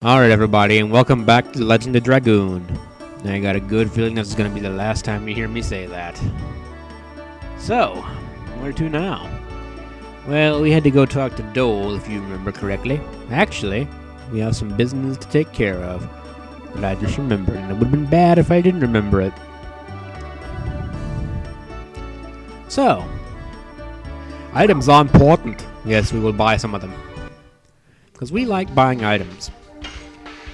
Alright everybody, and welcome back to The Legend of Dragoon. I got a good feeling this is going to be the last time you hear me say that. So, where to now? Well, we had to go talk to Dole, if you remember correctly. Actually, we have some business to take care of. But I just remembered, and it would have been bad if I didn't remember it. So, items are important. Yes, we will buy some of them. Because we like buying items.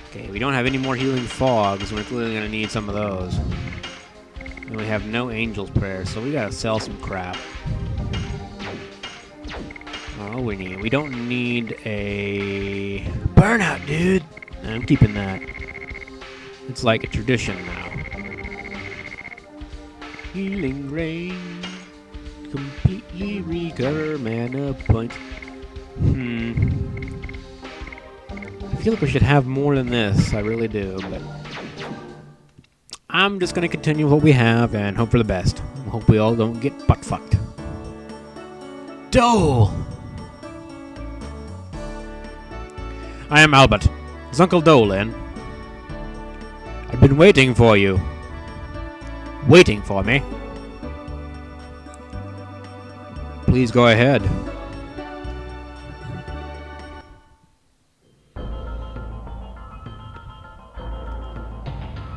Okay, we don't have any more healing fogs, we're clearly going to need some of those. And we have no angel's prayer, so we gotta sell some crap. Oh, we don't need a burnout, dude! I'm keeping that. It's like a tradition now. Healing rain. Completely recover mana points. I feel like we should have more than this, I really do, but I'm just gonna continue what we have and hope for the best. Hope we all don't get butt-fucked. Dole! I am Albert. Is Uncle Dole in? I've been waiting for you. Waiting for me? Please go ahead.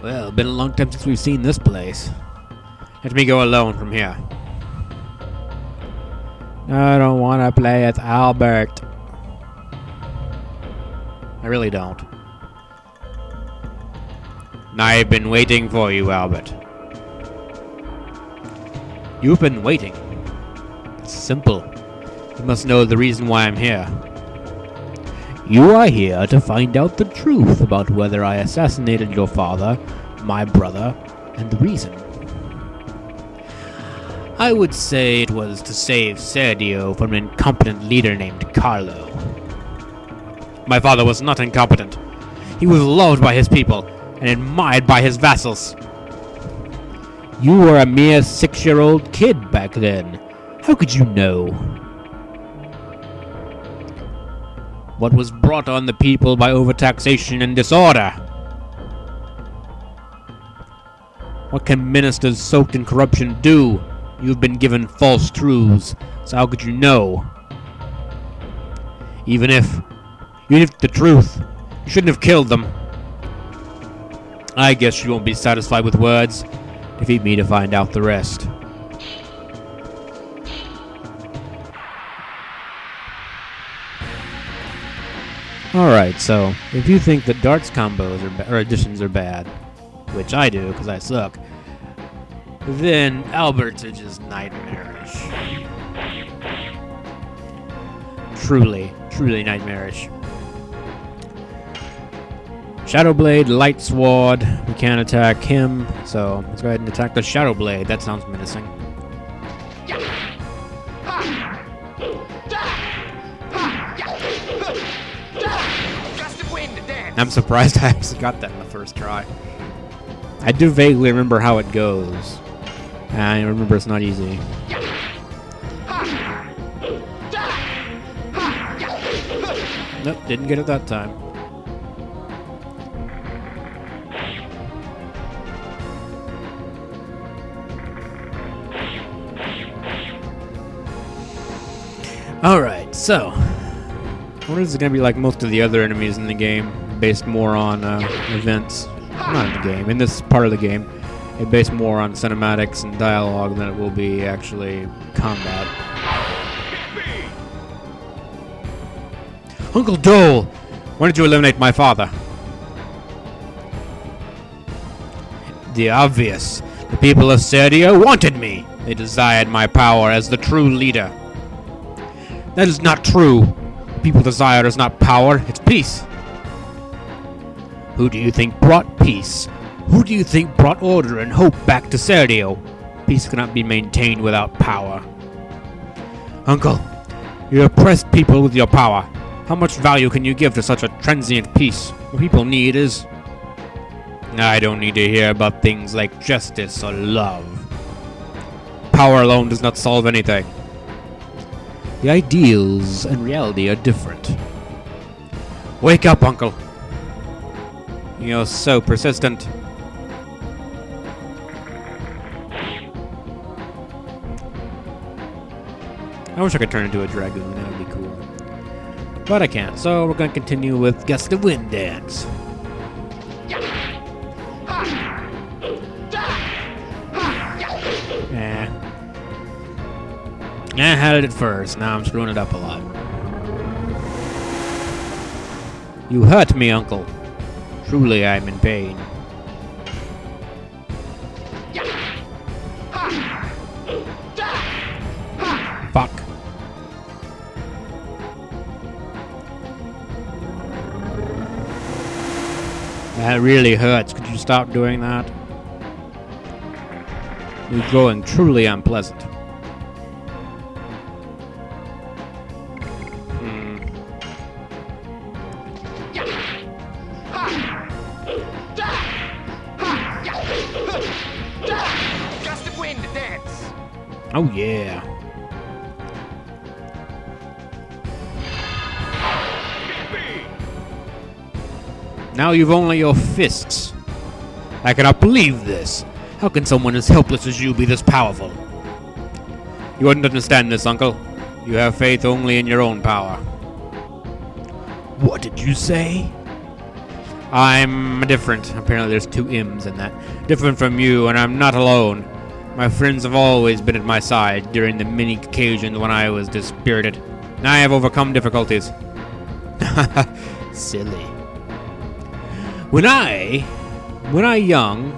Well, been a long time since we've seen this place. Let me go alone from here. I don't want to play as Albert. I really don't. I've been waiting for you, Albert. You've been waiting. It's simple. You must know the reason why I'm here. You are here to find out the truth about whether I assassinated your father, my brother, and the reason. I would say it was to save Sergio from an incompetent leader named Carlo. My father was not incompetent. He was loved by his people and admired by his vassals. You were a mere 6-year-old kid back then. How could you know? What was brought on the people by overtaxation and disorder? What can ministers soaked in corruption do? You've been given false truths, so how could you know? Even if the truth, you shouldn't have killed them. I guess you won't be satisfied with words. Defeat me to find out the rest. Alright, so if you think that darts combos or additions are bad, which I do because I suck, then Albert's are just nightmarish. Truly, truly nightmarish. Shadow Blade, Light Sword, we can't attack him, so let's go ahead and attack the Shadow Blade. That sounds menacing. I'm surprised I actually got that in the first try. I do vaguely remember how it goes. I remember it's not easy. Nope, didn't get it that time. Alright, so what is it going to be like most of the other enemies in the game, based more on events? Not in the game, in this part of the game. It based more on cinematics and dialogue than it will be actually combat. Uncle Dole! Why did you eliminate my father? The obvious. The people of Sergio wanted me. They desired my power as the true leader. That is not true. What people desire is not power, it's peace. Who do you think brought peace? Who do you think brought order and hope back to Sergio? Peace cannot be maintained without power. Uncle, you oppressed people with your power. How much value can you give to such a transient peace? What people need is... I don't need to hear about things like justice or love. Power alone does not solve anything. The ideals and reality are different. Wake up, Uncle. You're so persistent. I wish I could turn into a Dragoon, that would be cool. But I can't, so we're gonna continue with Guess the Wind Dance. I had it at first, now I'm screwing it up a lot. You hurt me, Uncle. Truly, I'm in pain. Fuck. That really hurts. Could you stop doing that? You're growing truly unpleasant. Oh yeah. Now you've only your fists. I cannot believe this. How can someone as helpless as you be this powerful? You wouldn't understand this, Uncle. You have faith only in your own power. What did you say? I'm different. Apparently there's two M's in that. Different from you, and I'm not alone. My friends have always been at my side during the many occasions when I was dispirited. I have overcome difficulties. Silly. When I young,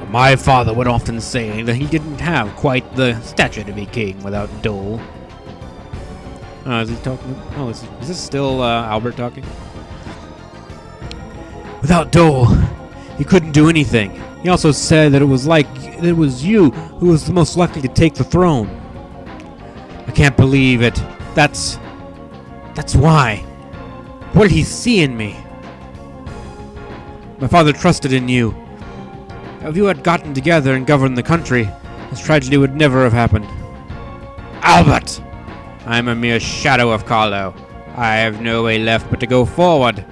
my father would often say that he didn't have quite the stature to be king without Dole. Is he talking? Oh, is this still Albert talking? Without Dole, he couldn't do anything. He also said that it was you who was the most likely to take the throne. I can't believe it. That's why. What did he see in me? My father trusted in you. If you had gotten together and governed the country, this tragedy would never have happened. Albert! I am a mere shadow of Carlo. I have no way left but to go forward.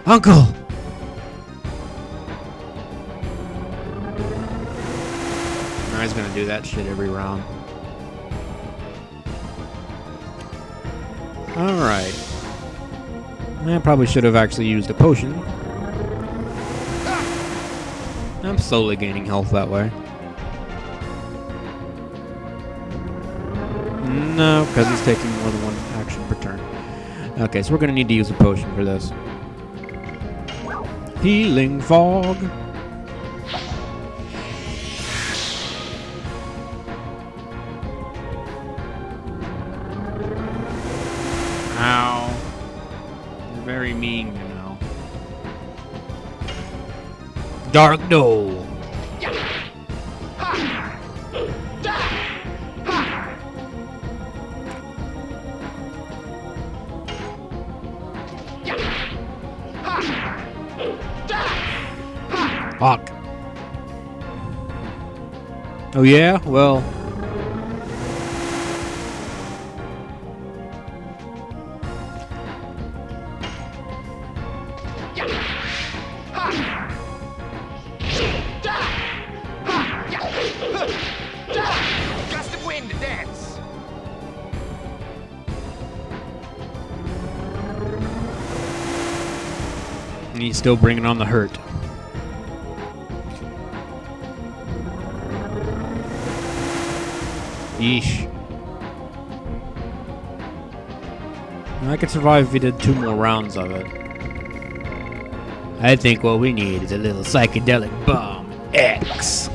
Uncle! He's gonna do that shit every round. Alright. I probably should have actually used a potion. I'm slowly gaining health that way. No, because he's taking more than one action per turn. Okay, so we're gonna need to use a potion for this. Healing Fog. Ow. You're very mean, you know. Dark Dole. Fuck. Oh yeah? Well... He's still bringing on the hurt. Yeesh. I could survive if we did 2 more rounds of it. I think what we need is a little psychedelic bomb X.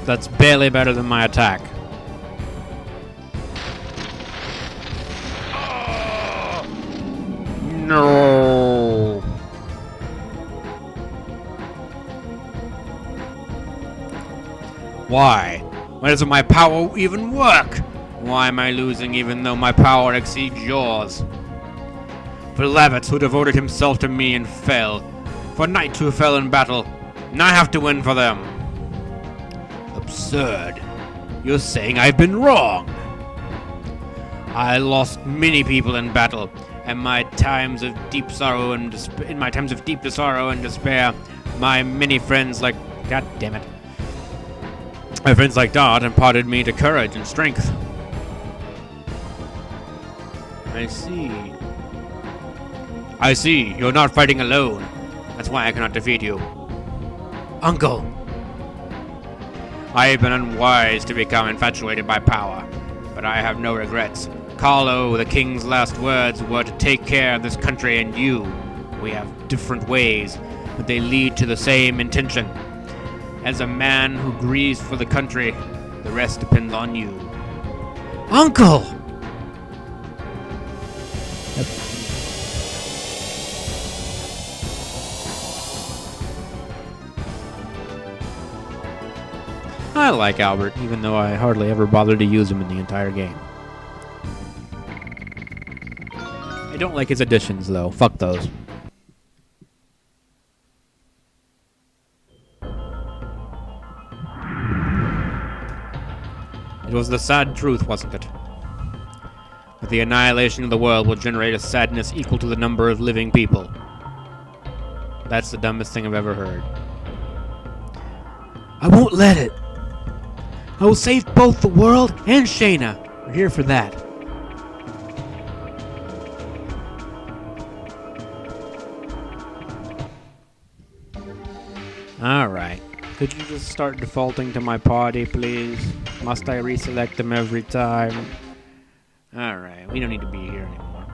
That's barely better than my attack. No. Why? Why doesn't my power even work? Why am I losing even though my power exceeds yours? For Levitz, who devoted himself to me and fell. for knights who fell in battle, and I have to win for them. Absurd. You're saying I've been wrong. I lost many people in battle, and in my times of deep sorrow and despair, my many friends like... God damn it. My friends like Dot imparted me to courage and strength. I see. You're not fighting alone. That's why I cannot defeat you. Uncle! I have been unwise to become infatuated by power, but I have no regrets. Carlo, the king's last words were to take care of this country and you. We have different ways, but they lead to the same intention. As a man who grieves for the country, the rest depends on you. Uncle! I like Albert, even though I hardly ever bothered to use him in the entire game. I don't like his additions, though. Fuck those. It was the sad truth, wasn't it? That the annihilation of the world will generate a sadness equal to the number of living people. That's the dumbest thing I've ever heard. I won't let it. I will save both the world and Shayna. We're here for that. Alright. Could you just start defaulting to my party, please? Must I reselect them every time? Alright, we don't need to be here anymore.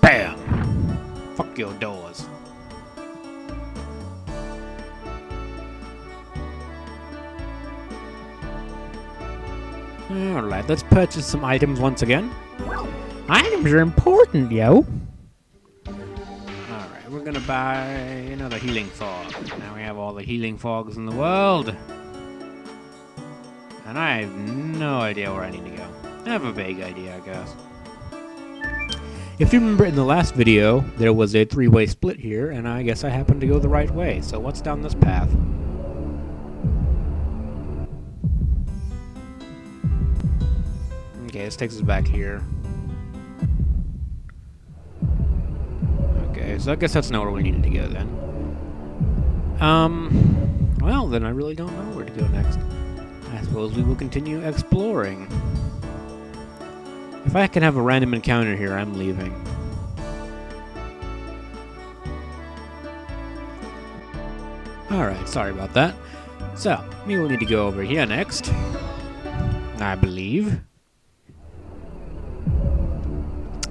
Bam! Fuck your doors. Alright, let's purchase some items once again. Items are important, yo! Alright, we're gonna buy another healing fog. Now we have all the healing fogs in the world. And I have no idea where I need to go. I have a vague idea, I guess. If you remember in the last video, there was a three-way split here, and I guess I happened to go the right way. So what's down this path? Okay, this takes us back here. Okay, so I guess that's not where we needed to go then. Well, then I really don't know where to go next. I suppose we will continue exploring. If I can have a random encounter here, I'm leaving. Alright, sorry about that. So, we will need to go over here next. I believe.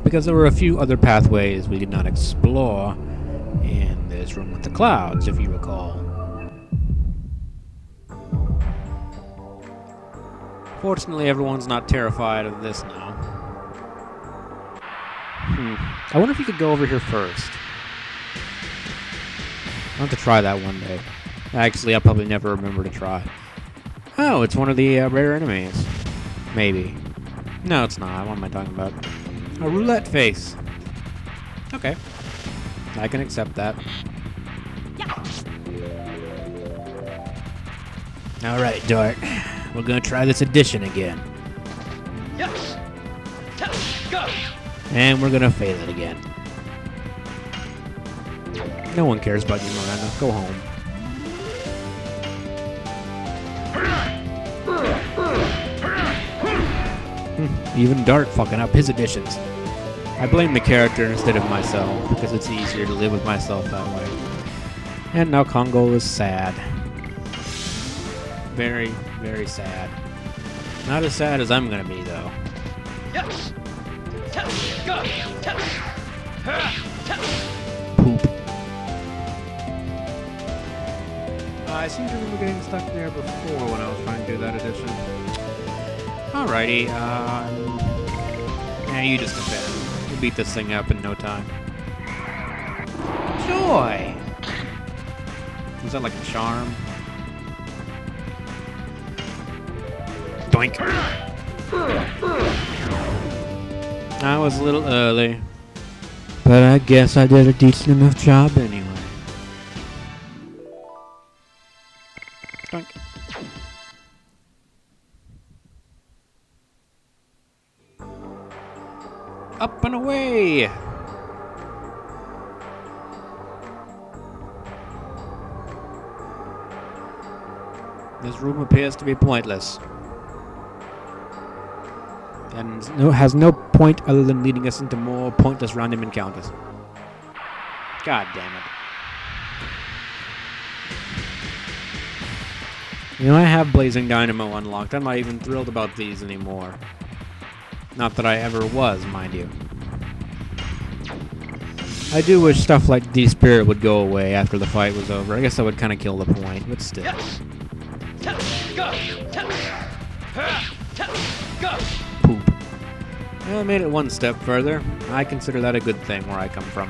Because there were a few other pathways we did not explore in this room with the clouds, if you recall. Fortunately, everyone's not terrified of this now. I wonder if you could go over here first. I'll have to try that one day. Actually, I'll probably never remember to try. Oh, it's one of the rare enemies. Maybe. No, it's not. What am I talking about? A roulette face. Okay. I can accept that. Alright, Dart. We're gonna try this addition again. And we're gonna fail it again. No one cares about you, Miranda. Go home. Even Dart fucking up his additions. I blame the character instead of myself, because it's easier to live with myself that way. And now Congo is sad. Very, very sad. Not as sad as I'm gonna be, though. Poop. I seem to remember getting stuck there before when I was trying to do that addition. Alrighty, yeah, you just defend. We'll beat this thing up in no time. Joy! Was that like a charm? Doink! I was a little early, but I guess I did a decent enough job anyway. Doink. Up and away! This room appears to be pointless. And has no point other than leading us into more pointless random encounters. God damn it. You know, I have Blazing Dynamo unlocked. I'm not even thrilled about these anymore. Not that I ever was, mind you. I do wish stuff like D-Spirit would go away after the fight was over. I guess that would kind of kill the point, but still. Poop. Well, I made it one step further. I consider that a good thing where I come from.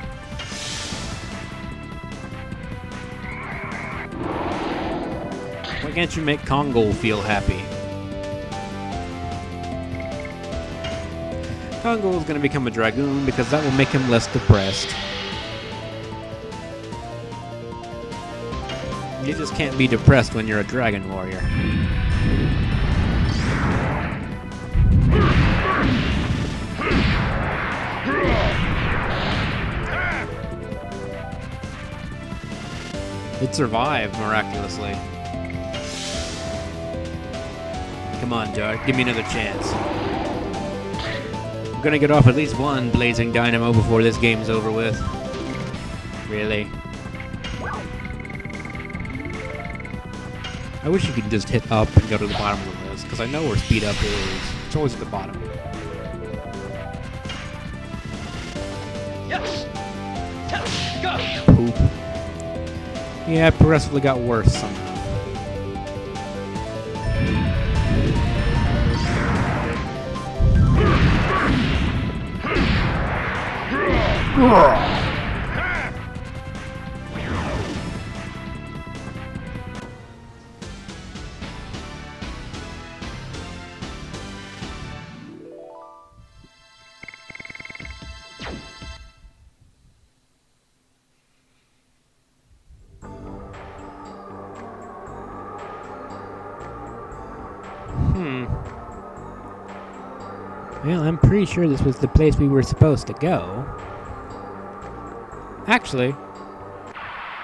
Why can't you make Congo feel happy? Congo is going to become a Dragoon because that will make him less depressed. You just can't be depressed when you're a dragon warrior. It survived miraculously. Come on, Jar, give me another chance. I'm gonna get off at least one Blazing Dynamo before this game's over with. Really? I wish you could just hit up and go to the bottom of the list, because I know where speed up is. It's always at the bottom. Poop. Yeah, it progressively got worse somehow. Well, I'm pretty sure this was the place we were supposed to go. Actually,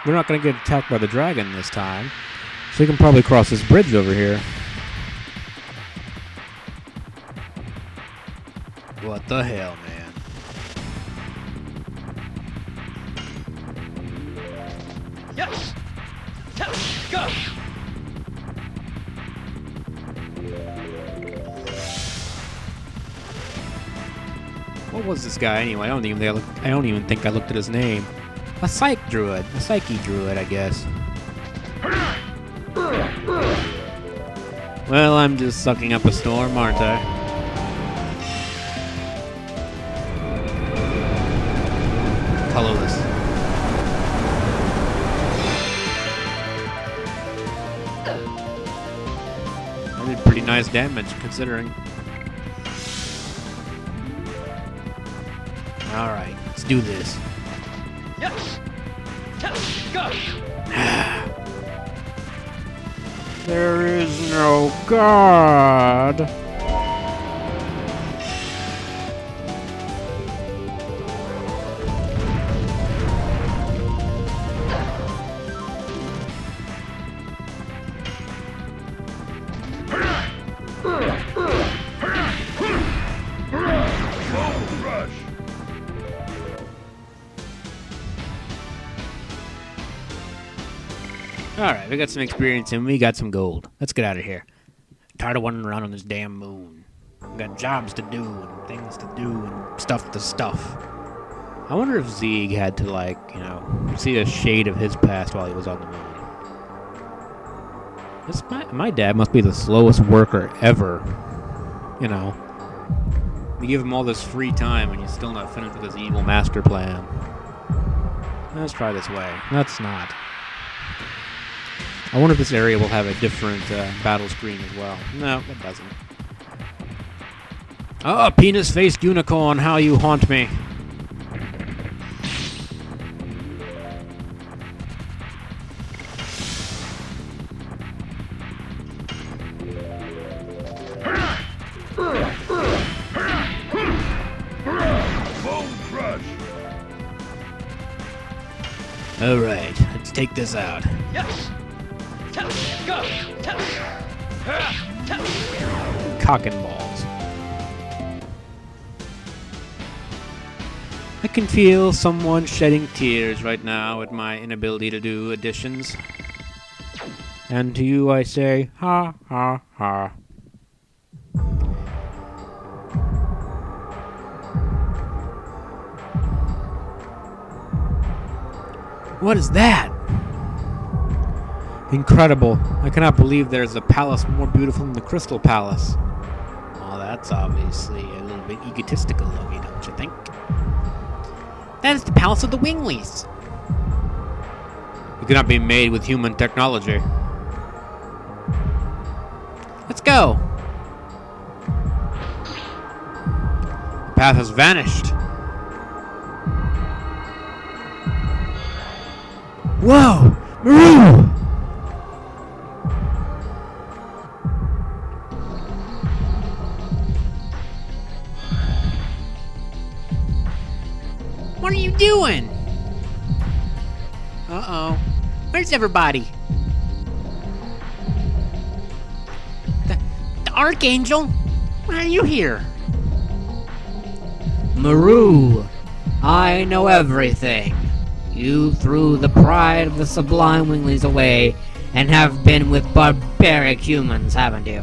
we're not going to get attacked by the dragon this time, so we can probably cross this bridge over here. What the hell, man? Yes! Go! What was this guy anyway? I don't even think I looked at his name. A psych druid. A psyche druid, I guess. Well, I'm just sucking up a storm, aren't I? Colorless. I did pretty nice damage, considering. Alright, let's do this. Yes! Go! There is no God. Alright, we got some experience and we got some gold. Let's get out of here. I'm tired of wandering around on this damn moon. We got jobs to do and things to do and stuff to stuff. I wonder if Zeeg had to, like, you know, see a shade of his past while he was on the moon. My dad must be the slowest worker ever. You know. You give him all this free time and he's still not finished with his evil master plan. Let's try this way. Let's not. I wonder if this area will have a different battle screen as well. No, it doesn't. Oh, penis-faced unicorn, how you haunt me. Alright, let's take this out. Yes. Go. Cock and balls. I can feel someone shedding tears right now at my inability to do additions. And to you I say, ha ha ha. What is that? Incredible. I cannot believe there's a palace more beautiful than the Crystal Palace. Well, that's obviously a little bit egotistical of you, don't you think? That is the Palace of the Winglies. It cannot be made with human technology. Let's go. The path has vanished. Whoa! Maru! What are you doing? Uh-oh. Where's everybody? The Archangel? Why are you here? Maru, I know everything. You threw the pride of the sublime winglies away and have been with barbaric humans, haven't you?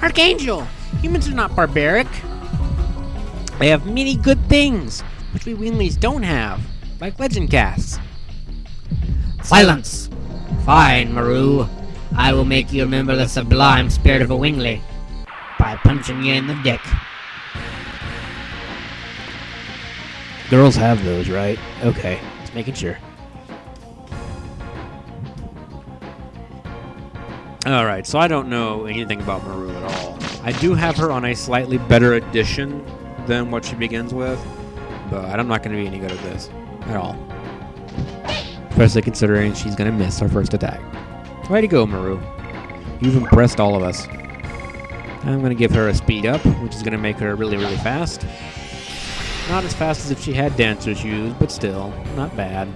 Archangel! Humans are not barbaric. They have many good things, which we winglies don't have, like legend casts. Silence! Fine, Maru. I will make you remember the sublime spirit of a wingly by punching you in the dick. Girls have those, right? Okay, just making sure. Alright, so I don't know anything about Maru at all. I do have her on a slightly better edition than what she begins with, but I'm not going to be any good at this at all. Especially considering she's going to miss her first attack. Way to go, Maru. You've impressed all of us. I'm going to give her a speed up, which is going to make her really, really fast. Not as fast as if she had dancer shoes, but still, not bad.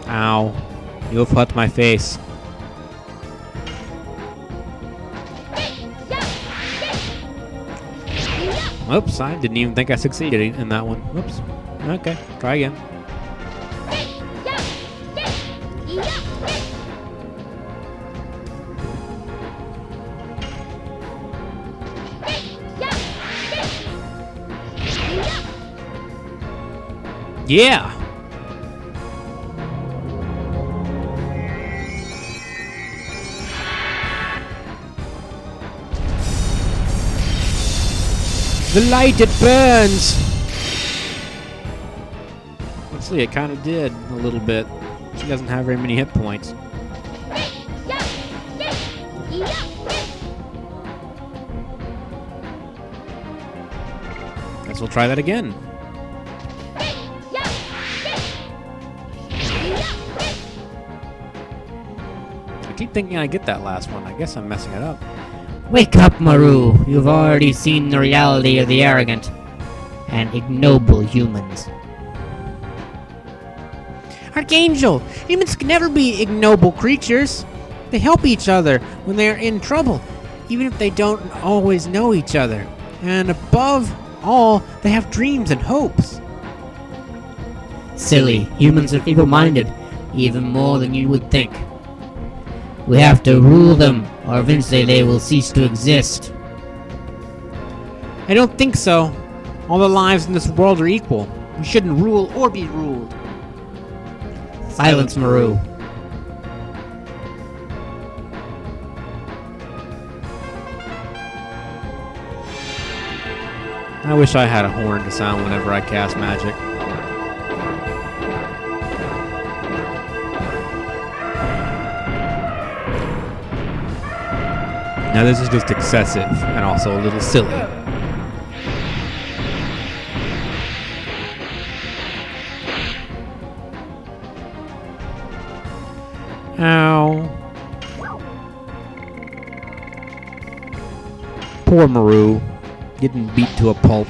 Ow. You have hurt my face. Oops, I didn't even think I succeeded in that one. Whoops. Okay, try again. Yeah! The light, it burns! Honestly, it kind of did, a little bit. She doesn't have very many hit points. Guess we'll try that again. I keep thinking I get that last one. I guess I'm messing it up. Wake up, Maru. You've already seen the reality of the arrogant and ignoble humans. Archangel! Humans can never be ignoble creatures. They help each other when they are in trouble, even if they don't always know each other. And above all, they have dreams and hopes. Silly, humans are feeble-minded, even more than you would think. We have to rule them, or eventually they will cease to exist. I don't think so. All the lives in this world are equal. We shouldn't rule or be ruled. Silence, Maru. I wish I had a horn to sound whenever I cast magic. Now this is just excessive and also a little silly. Ow. Poor Maru, getting beat to a pulp.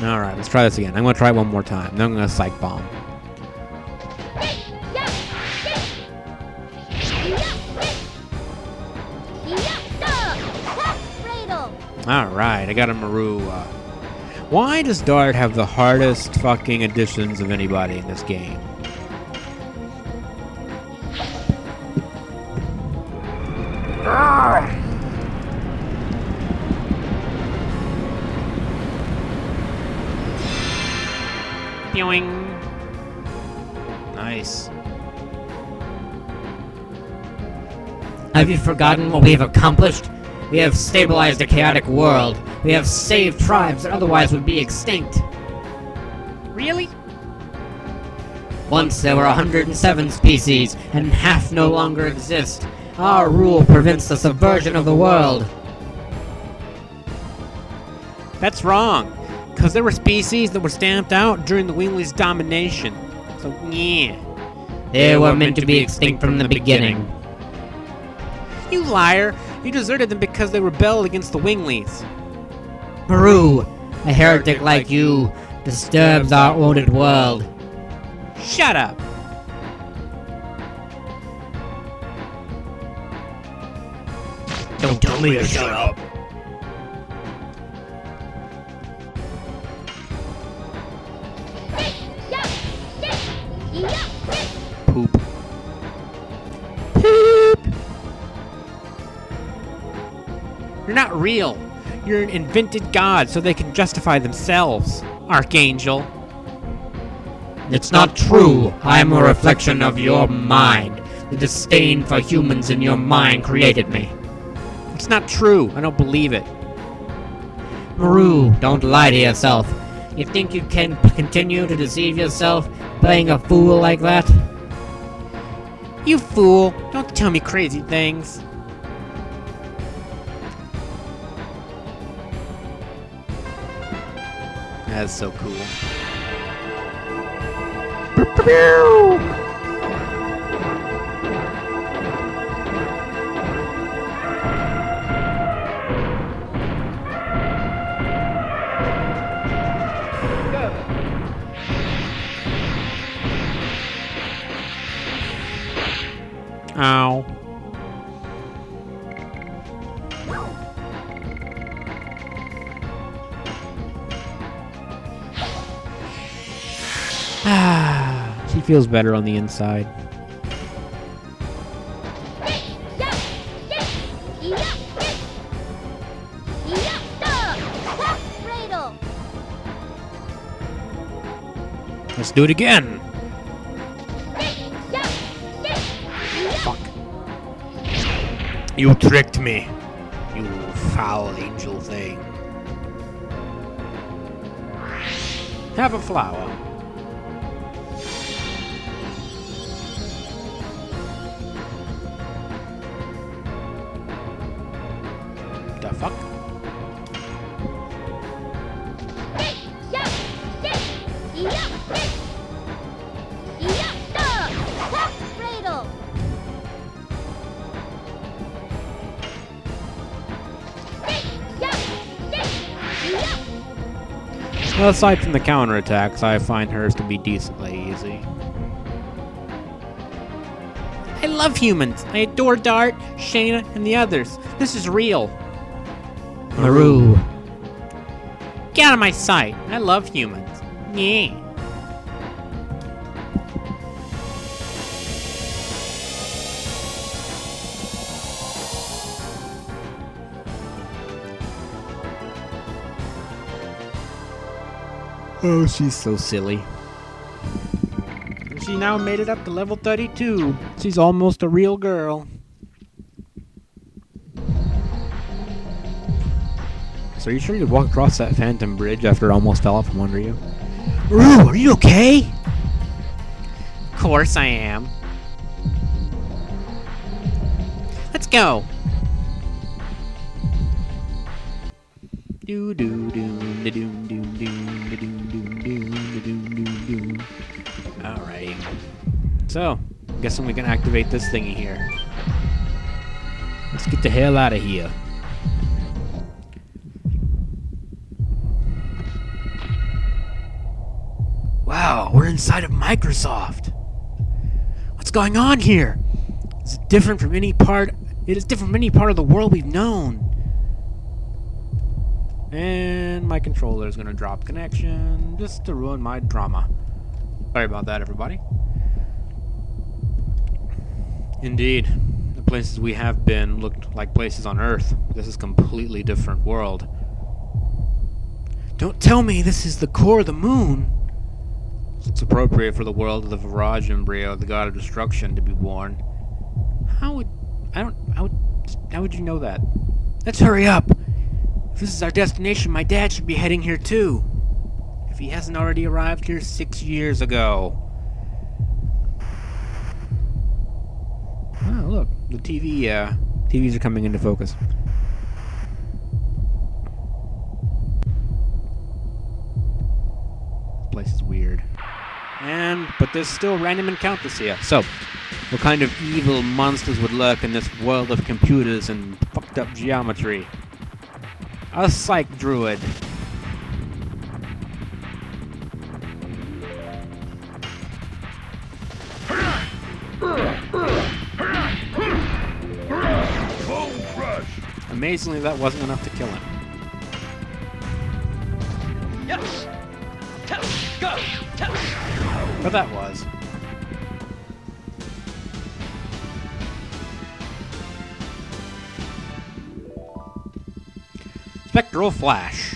Alright, let's try this again. I'm gonna try it one more time. Then I'm gonna psych bomb. Alright, I got a Maru. Why does Dart have the hardest fucking additions of anybody in this game? Boing. Nice. Have you forgotten what we have accomplished? We have stabilized a chaotic world. We have saved tribes that otherwise would be extinct. Really? Once there were 107 species, and half no longer exist. Our rule prevents the subversion of the world. That's wrong. Because there were species that were stamped out during the Winglies' domination. So, yeah. They were meant to be extinct from the beginning. You liar! You deserted them because they rebelled against the Winglies. Maru, a heretic like you, disturbs our ordered world. Shut up! Don't tell me to shut up. Poop. Poop! You're not real. You're an invented god so they can justify themselves, Archangel. It's not true. I am a reflection of your mind. The disdain for humans in your mind created me. It's not true. I don't believe it. Maru, don't lie to yourself. You think you can continue to deceive yourself, playing a fool like that? You fool! Don't tell me crazy things. That's so cool. Ow. She feels better on the inside. Let's do it again. Fuck. You tricked me, you foul angel thing. Have a flower. The fuck? Well, aside from the counterattacks, I find hers to be decently easy. I love humans. I adore Dart, Shayna, and the others. This is real. Maru. Get out of my sight. I love humans. Yeah. Oh, she's so silly. She now made it up to level 32. She's almost a real girl. So are you sure you'd walk across that phantom bridge after it almost fell out from under you? Roo, are you okay? Of course I am. go. Do do do do do do do do do do do. Alrighty. So, guessing we can activate this thingy here. Let's get the hell out of here. Wow, we're inside of Microsoft. What's going on here? Is it different from any part? It is different from any part of the world we've known. And my controller is going to drop connection just to ruin my drama. Sorry about that, everybody. Indeed, the places we have been looked like places on Earth. This is a completely different world. Don't tell me this is the core of the moon. It's appropriate for the world of the Virage embryo, the god of destruction, to be born. How would you know that? Let's hurry up. If this is our destination, my dad should be heading here too. If he hasn't already arrived here 6 years ago. Oh, look, the TVs are coming into focus. This place is weird. But there's still random encounters here. So, what kind of evil monsters would lurk in this world of computers and fucked up geometry? A psych druid. Amazingly, that wasn't enough to kill him. Yes. Go. But that was. Spectral Flash.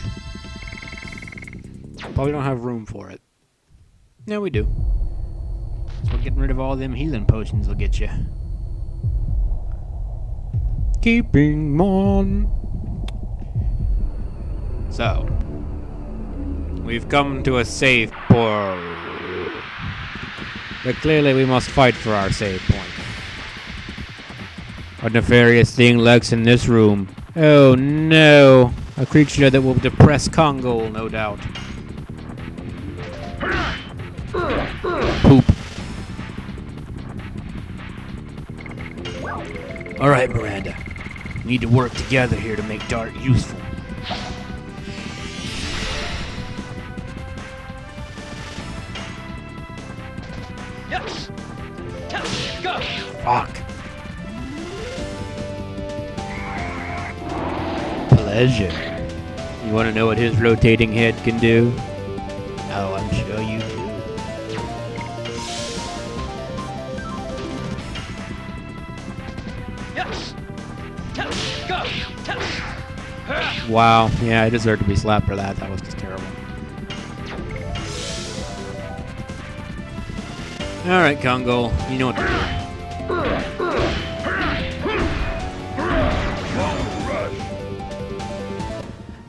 Probably don't have room for it. No, we do. So getting rid of all them healing potions will get you. Keeping on. So, we've come to a save point. But clearly we must fight for our save point. A nefarious thing lurks in this room. Oh no! A creature that will depress Congo, no doubt. Poop. Alright, Miranda. We need to work together here to make Dart useful. Yes. Go. Fuck. Pleasure. You want to know what his rotating head can do? Oh, I'm sure you do. Yes. Go. Wow. Yeah, I deserve to be slapped for that. That was just terrible. Alright, Congo. You know what to do.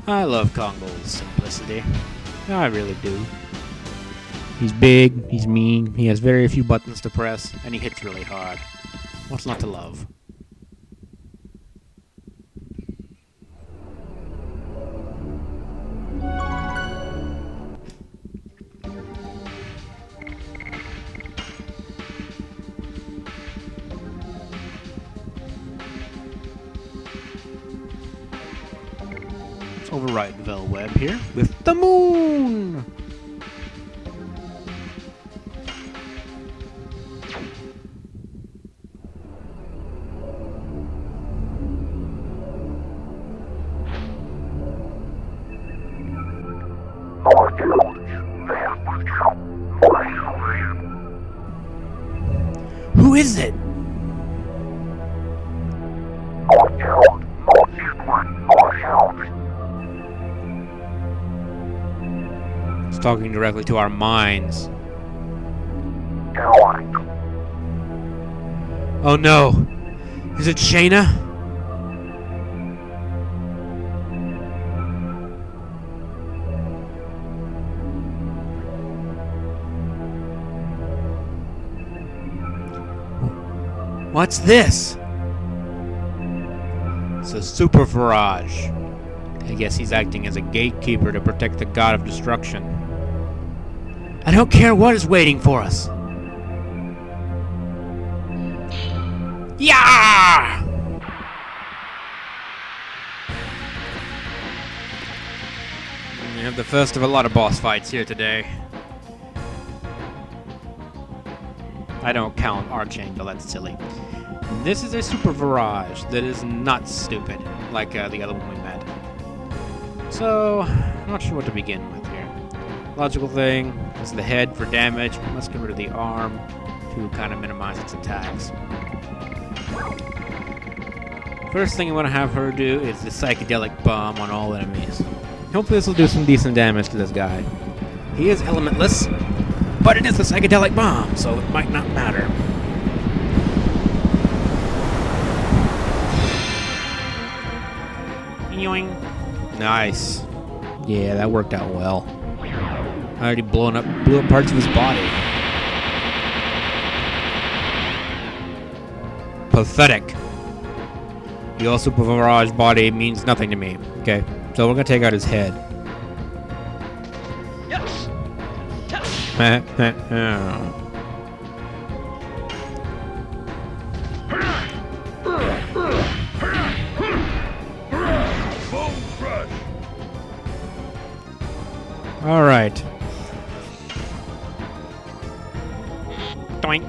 I love Congo's simplicity. I really do. He's big, he's mean, he has very few buttons to press, and he hits really hard. What's not to love? Override Velweb here with the moon! Who is it? It's talking directly to our minds. Oh no! Is it Shayna? What's this? It's a super Virage. I guess he's acting as a gatekeeper to protect the god of destruction. I don't care what is waiting for us. Yeah! We have the first of a lot of boss fights here today. I don't count Archangel, that's silly. This is a super Virage that is not stupid, like the other one we met. So, I'm not sure what to begin with here. Logical thing is the head for damage. Let's get rid of the arm to kind of minimize its attacks. First thing I want to have her do is the psychedelic bomb on all enemies. Hopefully this will do some decent damage to this guy. He is elementless, but it is the psychedelic bomb, so it might not matter. Yoing. Nice. Yeah, that worked out well. I already blew up parts of his body. Pathetic. Your super Virage body means nothing to me. Okay, so we're gonna take out his head. Yes. Alright. Doink.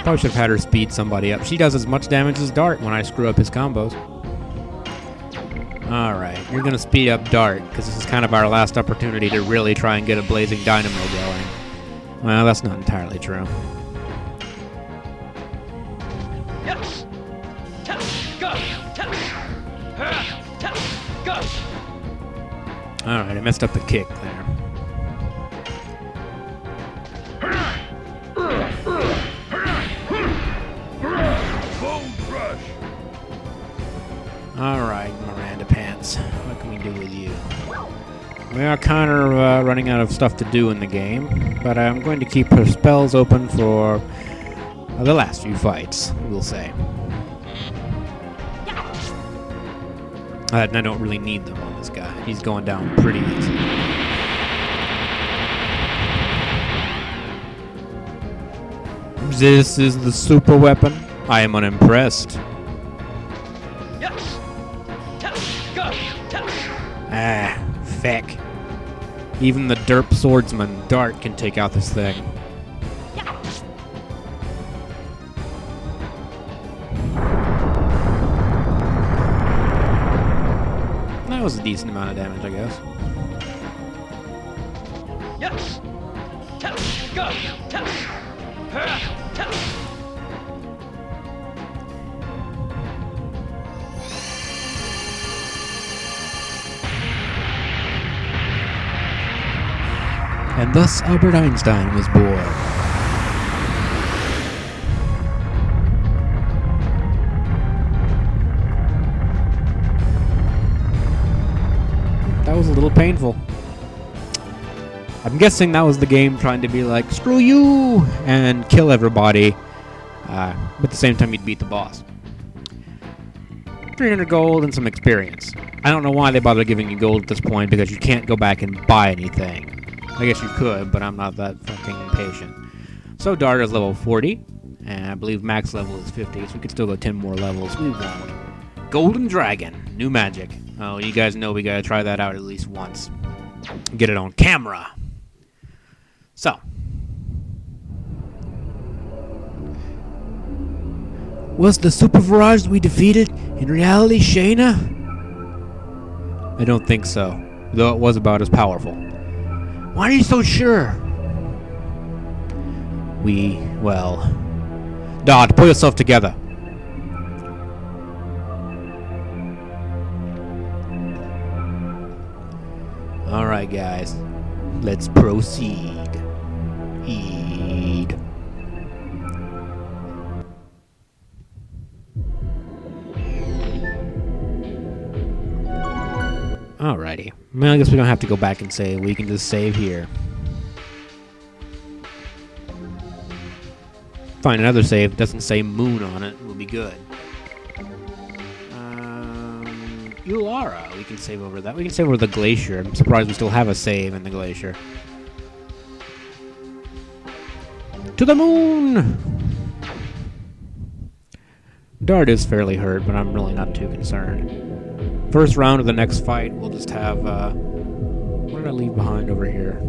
Probably should have had her speed somebody up. She does as much damage as Dart when I screw up his combos. Alright, we're gonna speed up Dart, because this is kind of our last opportunity to really try and get a blazing dynamo going. Well, that's not entirely true. Yes. Go. Go. Alright, I messed up the kick there. Alright, Miranda Pants. What can we do with you? We are kind of running out of stuff to do in the game, but I'm going to keep her spells open for the last few fights, we'll say. And I don't really need them on this guy. He's going down pretty easy. This is the super weapon. I am unimpressed. Yes. Go. Ah, feck. Even the derp swordsman, Dart, can take out this thing. That was a decent amount of damage, I guess. Yes. Go. And thus Albert Einstein was born. That was a little painful. I'm guessing that was the game trying to be like, screw you, and kill everybody. But at the same time, you'd beat the boss. 300 gold and some experience. I don't know why they bother giving you gold at this point, because you can't go back and buy anything. I guess you could, but I'm not that fucking impatient. So Dart is level 40, and I believe max level is 50, so we could still go 10 more levels. We won't. Golden Dragon, new magic. Oh, you guys know we gotta try that out at least once. Get it on camera. So. Was the Super Virage we defeated in reality Shayna? I don't think so, though it was about as powerful. Why are you so sure? Well... Dot, pull yourself together. Alright, guys. Let's proceed. Eat. Alrighty. Well, I guess we don't have to go back and save. We can just save here. Find another save that doesn't say moon on it. Will be good. Ulara. We can save over that. We can save over the glacier. I'm surprised we still have a save in the glacier. To the moon! Dart is fairly hurt, but I'm really not too concerned. First round of the next fight, we'll just have, what did I leave behind over here?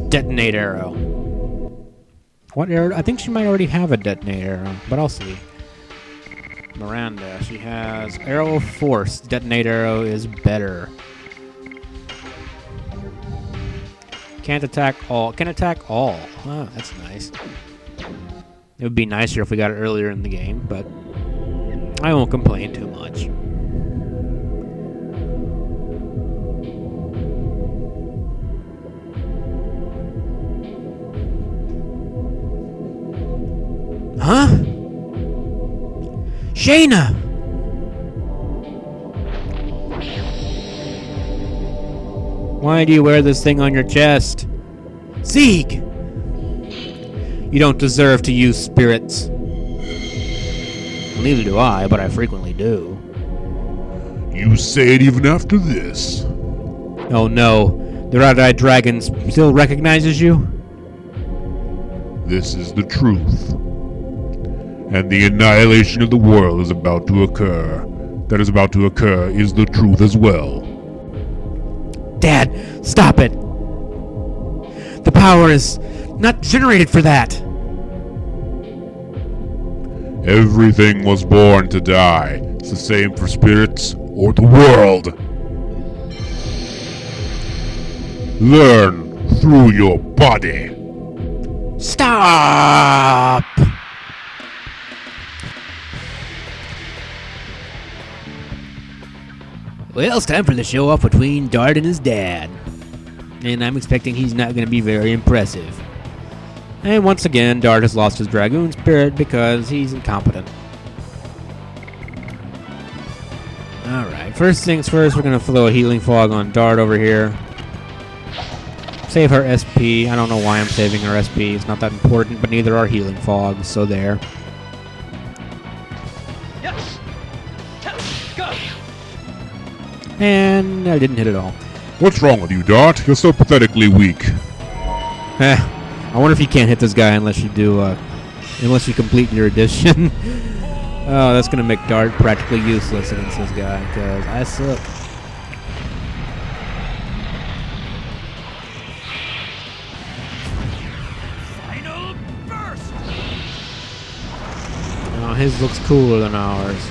Detonate arrow. What arrow? I think she might already have a detonate arrow, but I'll see. Miranda, she has arrow of force. Detonate arrow is better. Can't attack all. Can attack all. Oh, that's nice. It would be nicer if we got it earlier in the game, but I won't complain too much. Huh? Shayna! Why do you wear this thing on your chest? Zeke! You don't deserve to use spirits. Neither do I, but I frequently do. You say it even after this. Oh no, the red-eyed dragon still recognizes you? This is the truth. And the annihilation of the world is about to occur. That is about to occur is the truth as well. Dad, stop it! The power is not generated for that! Everything was born to die. It's the same for spirits or the world. Learn through your body. Stop! Well, it's time for the show-off between Dart and his dad. And I'm expecting he's not going to be very impressive. And once again, Dart has lost his Dragoon spirit because he's incompetent. Alright, first things first, we're going to throw a healing fog on Dart over here. Save her SP. I don't know why I'm saving her SP. It's not that important, but neither are healing fogs, so there. Yes. Go. And I didn't hit at all. What's wrong with you, Dart? You're so pathetically weak. I wonder if you can't hit this guy unless you do, unless you complete your addition. Oh, that's gonna make Dart practically useless against this guy, because I suck. Final burst. Oh, his looks cooler than ours.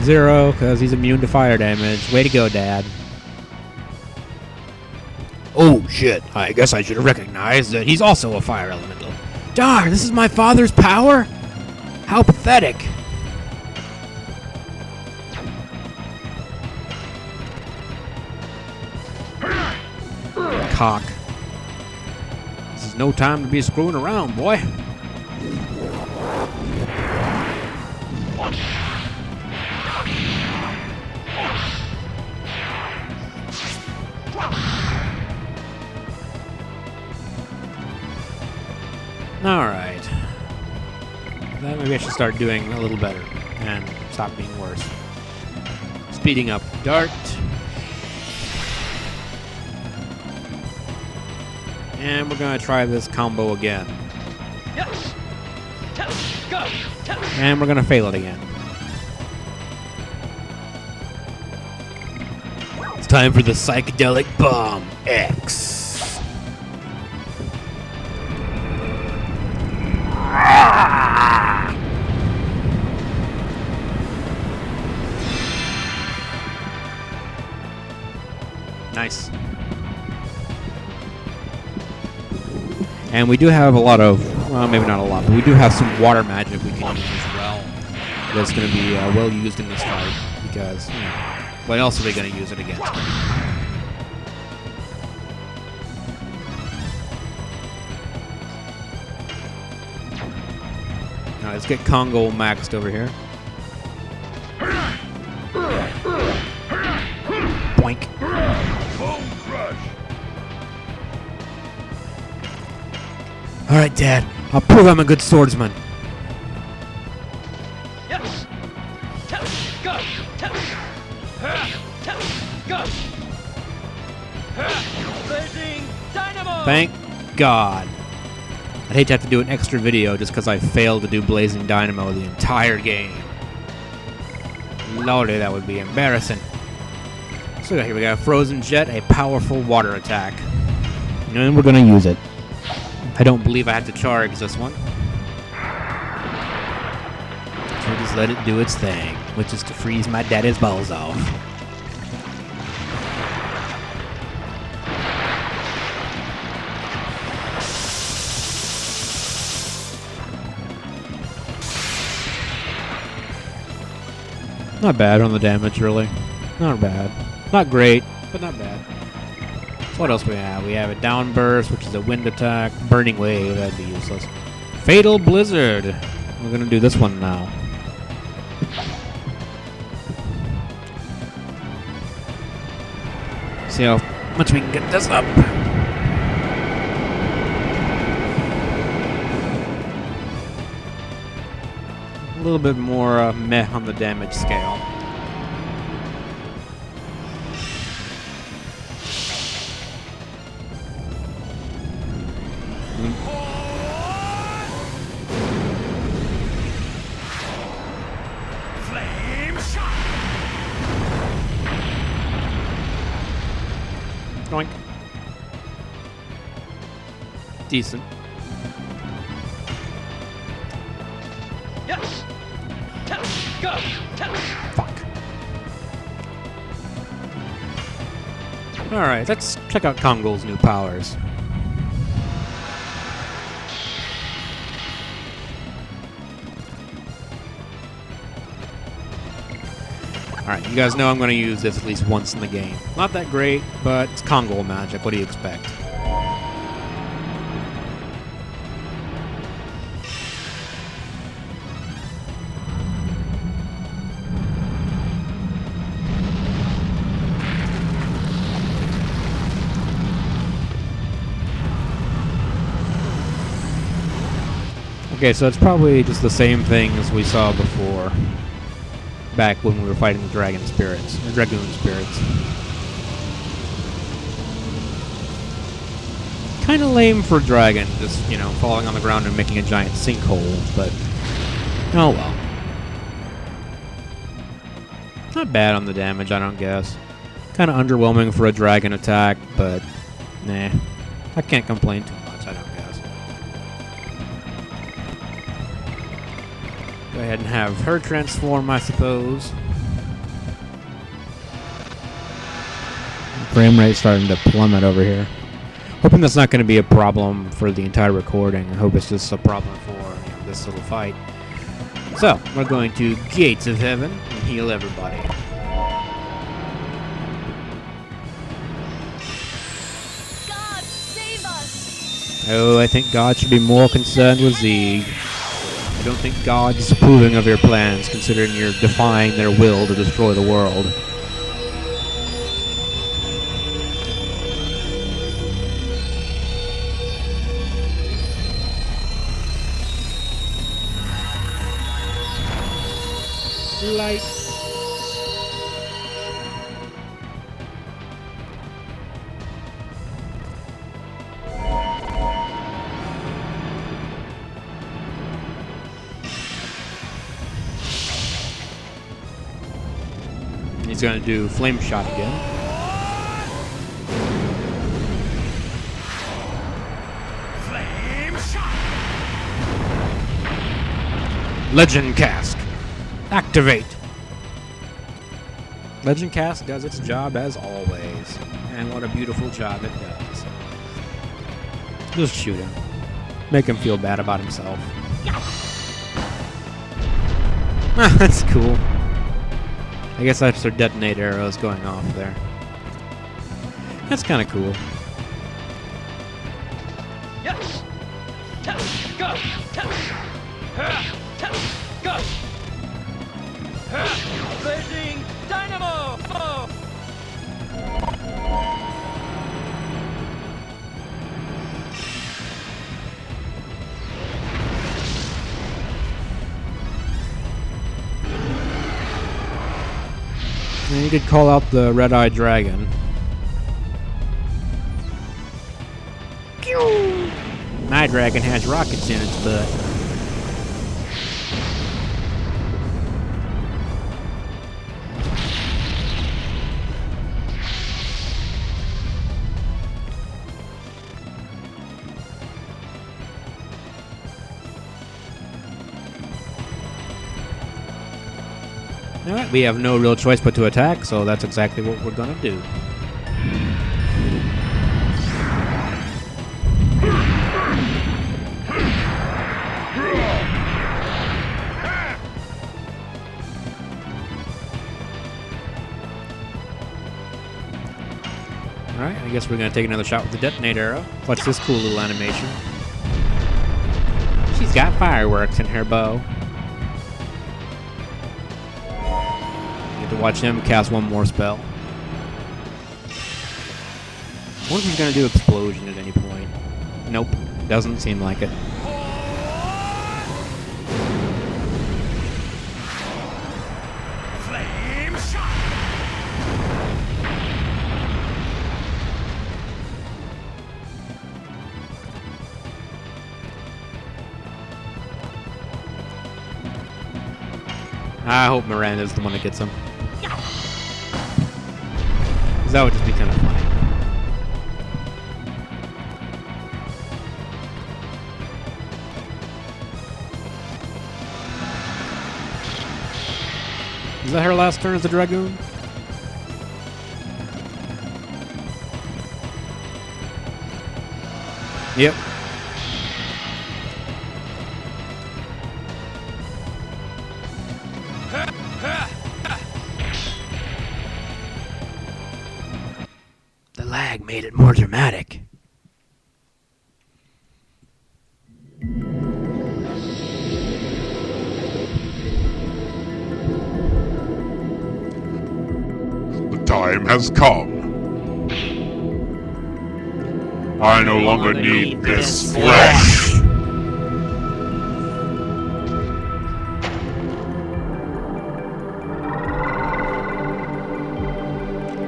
0, because he's immune to fire damage. Way to go, Dad. Oh, shit. I guess I should have recognized that he's also a fire elemental. Darn, this is my father's power? How pathetic. Cock. This is no time to be screwing around, boy. Alright. Then maybe I should start doing a little better and stop being worse. Speeding up Dart. And we're gonna try this combo again. Yes. Go. And we're gonna fail it again. It's time for the psychedelic bomb X. Nice. And we do have a lot of, well, maybe not a lot, but we do have some water magic we can use as well. That's going to be well used in this fight, because, you know, what else are we going to use it against? Now let's get Congo maxed over here. Boink. Alright, Dad. I'll prove I'm a good swordsman. Yes. Go. Go. Blazing dynamo. Thank God. I'd hate to have to do an extra video just because I failed to do Blazing Dynamo the entire game. Lordy, that would be embarrassing. So here we got Frozen Jet, a powerful water attack. And we're going to use it. I don't believe I have to charge this one. So just let it do its thing, which is to freeze my daddy's balls off. Not bad on the damage, really. Not bad. Not great, but not bad. So what else we have? We have a down burst, which is a wind attack. Burning wave, that'd be useless. Fatal blizzard. We're gonna do this one now. See how much we can get this up. A little bit more meh on the damage scale. Flame shot. Doink. Decent. Yes. Go. Fuck. Alright, let's check out Kongol's new powers. Alright, you guys know I'm going to use this at least once in the game. Not that great, but it's Kongol magic. What do you expect? Okay, so it's probably just the same thing as we saw before. Back when we were fighting the dragon spirits, the Dragoon spirits. Kind of lame for dragon, just, you know, falling on the ground and making a giant sinkhole, but oh well. Not bad on the damage, I don't guess. Kind of underwhelming for a dragon attack, but nah. I can't complain too much, I don't guess. Go ahead and have her transform, I suppose. Frame rate starting to plummet over here. Hoping that's not going to be a problem for the entire recording. I hope it's just a problem for this little fight. So, we're going to Gates of Heaven and heal everybody. God, save us! Oh, I think God should be more concerned with Zeke. I don't think God's approving of your plans, considering you're defying their will to destroy the world. Light. He's going to do flame shot again. Flame shot. Legend Cask. Activate. Legend Cask does its job as always. And what a beautiful job it does. Just shoot him. Make him feel bad about himself. Ah, that's cool. I guess that's their detonate arrows going off there. That's kind of cool. Yes. Go. Go. Blazing dynamo. Oh. could call out the red-eyed dragon. My dragon has rockets in its butt. Alright, we have no real choice but to attack, so that's exactly what we're gonna do. Alright, I guess we're gonna take another shot with the detonator arrow. Watch this cool little animation. She's got fireworks in her bow. Get to watch him cast one more spell. I wonder if he's gonna do explosion at any point. Nope, doesn't seem like it. Flame shot. I hope Miranda's the one that gets him. 'Cause that would just be kind of funny. Is that her last turn as a Dragoon? Yep. The lag made it more dramatic. The time has come. I no longer need this flesh.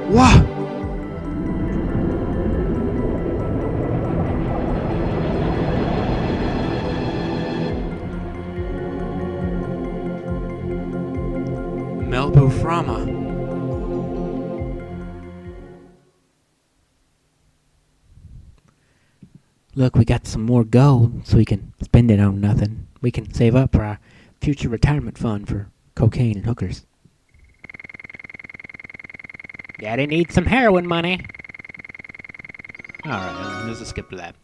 What? Melbu Frahma. Look, we got some more gold, so we can spend it on nothing. We can save up for our future retirement fund for cocaine and hookers. Daddy needs some heroin money. Alright, let's just skip to that.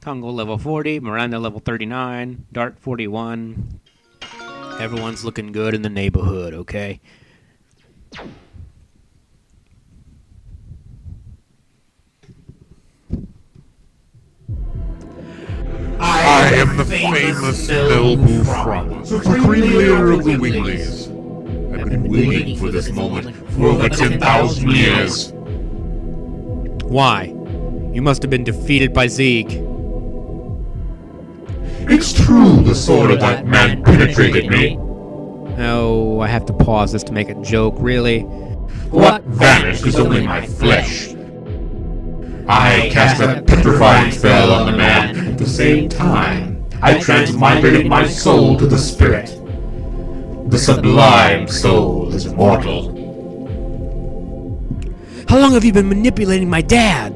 Congo level 40, Miranda level 39, Dart 41. Everyone's looking good in the neighborhood, okay? I am the famous Melbu Frahma, supreme leader of the Winglies. I've been waiting for this moment for over 10,000 years. Why? You must have been defeated by Zeke. It's true the sword of that man penetrated me. Oh, I have to pause this to make a joke, really? What vanished is only my flesh. I cast a petrifying spell on the man. At the same time, I transmigrated my soul to the spirit. The sublime soul is immortal. How long have you been manipulating my dad?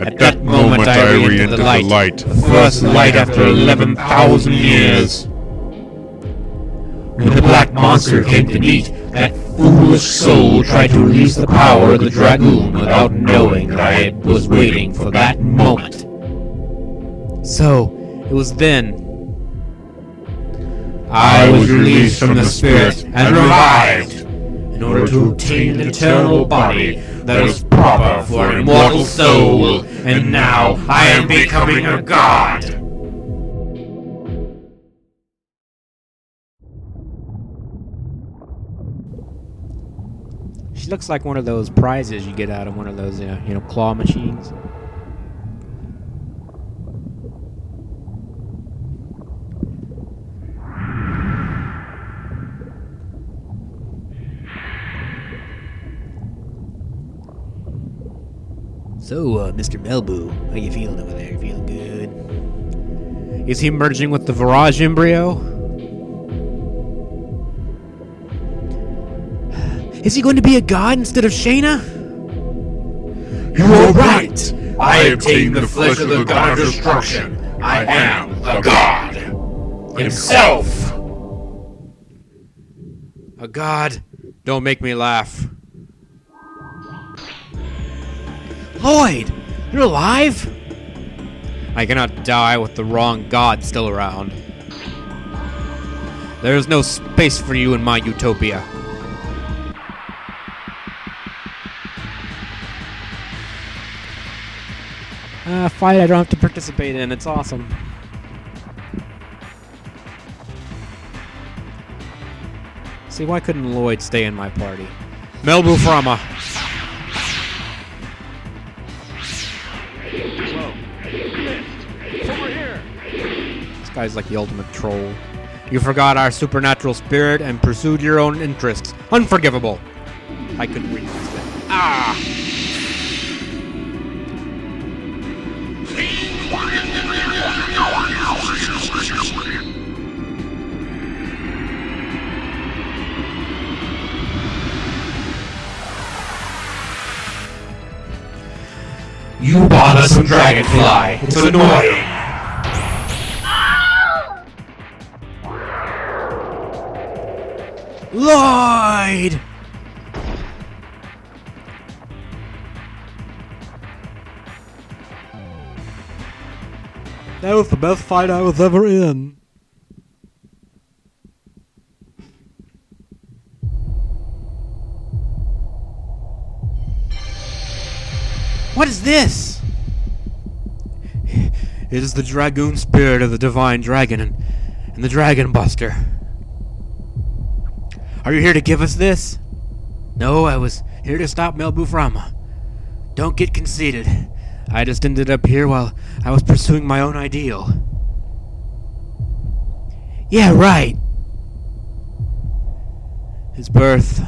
At that moment I re-entered the light, the first light after 11,000 years. When the black monster came to meet, that foolish soul tried to release the power of the Dragoon without knowing that I was waiting for that moment. So, it was then. I was released from the spirit and revived in order to obtain an eternal body that was proper for an immortal soul, and now I am becoming a god. She looks like one of those prizes you get out of one of those, claw machines. So, Mr. Melbu, how you feeling over there? You feeling good? Is he merging with the Virage embryo? Is he going to be a god instead of Shayna? You are right! I obtained the flesh of the god of destruction. I am the god himself! A god? Don't make me laugh. Lloyd! You're alive? I cannot die with the wrong god still around. There is no space for you in my utopia. Fight I don't have to participate in. It's awesome. See, why couldn't Lloyd stay in my party? Melbu Frahma. Over here. This guy's like the ultimate troll. You forgot our supernatural spirit and pursued your own interests. Unforgivable. I couldn't read this. Ah! You bought us some dragonfly. It's annoying. Lloyd! That was the best fight I was ever in. What is this? It is the Dragoon spirit of the divine dragon and the Dragon Buster. Are you here to give us this? No, I was here to stop Melbu Frahma. Don't get conceited. I just ended up here while I was pursuing my own ideal. Yeah, right. His birth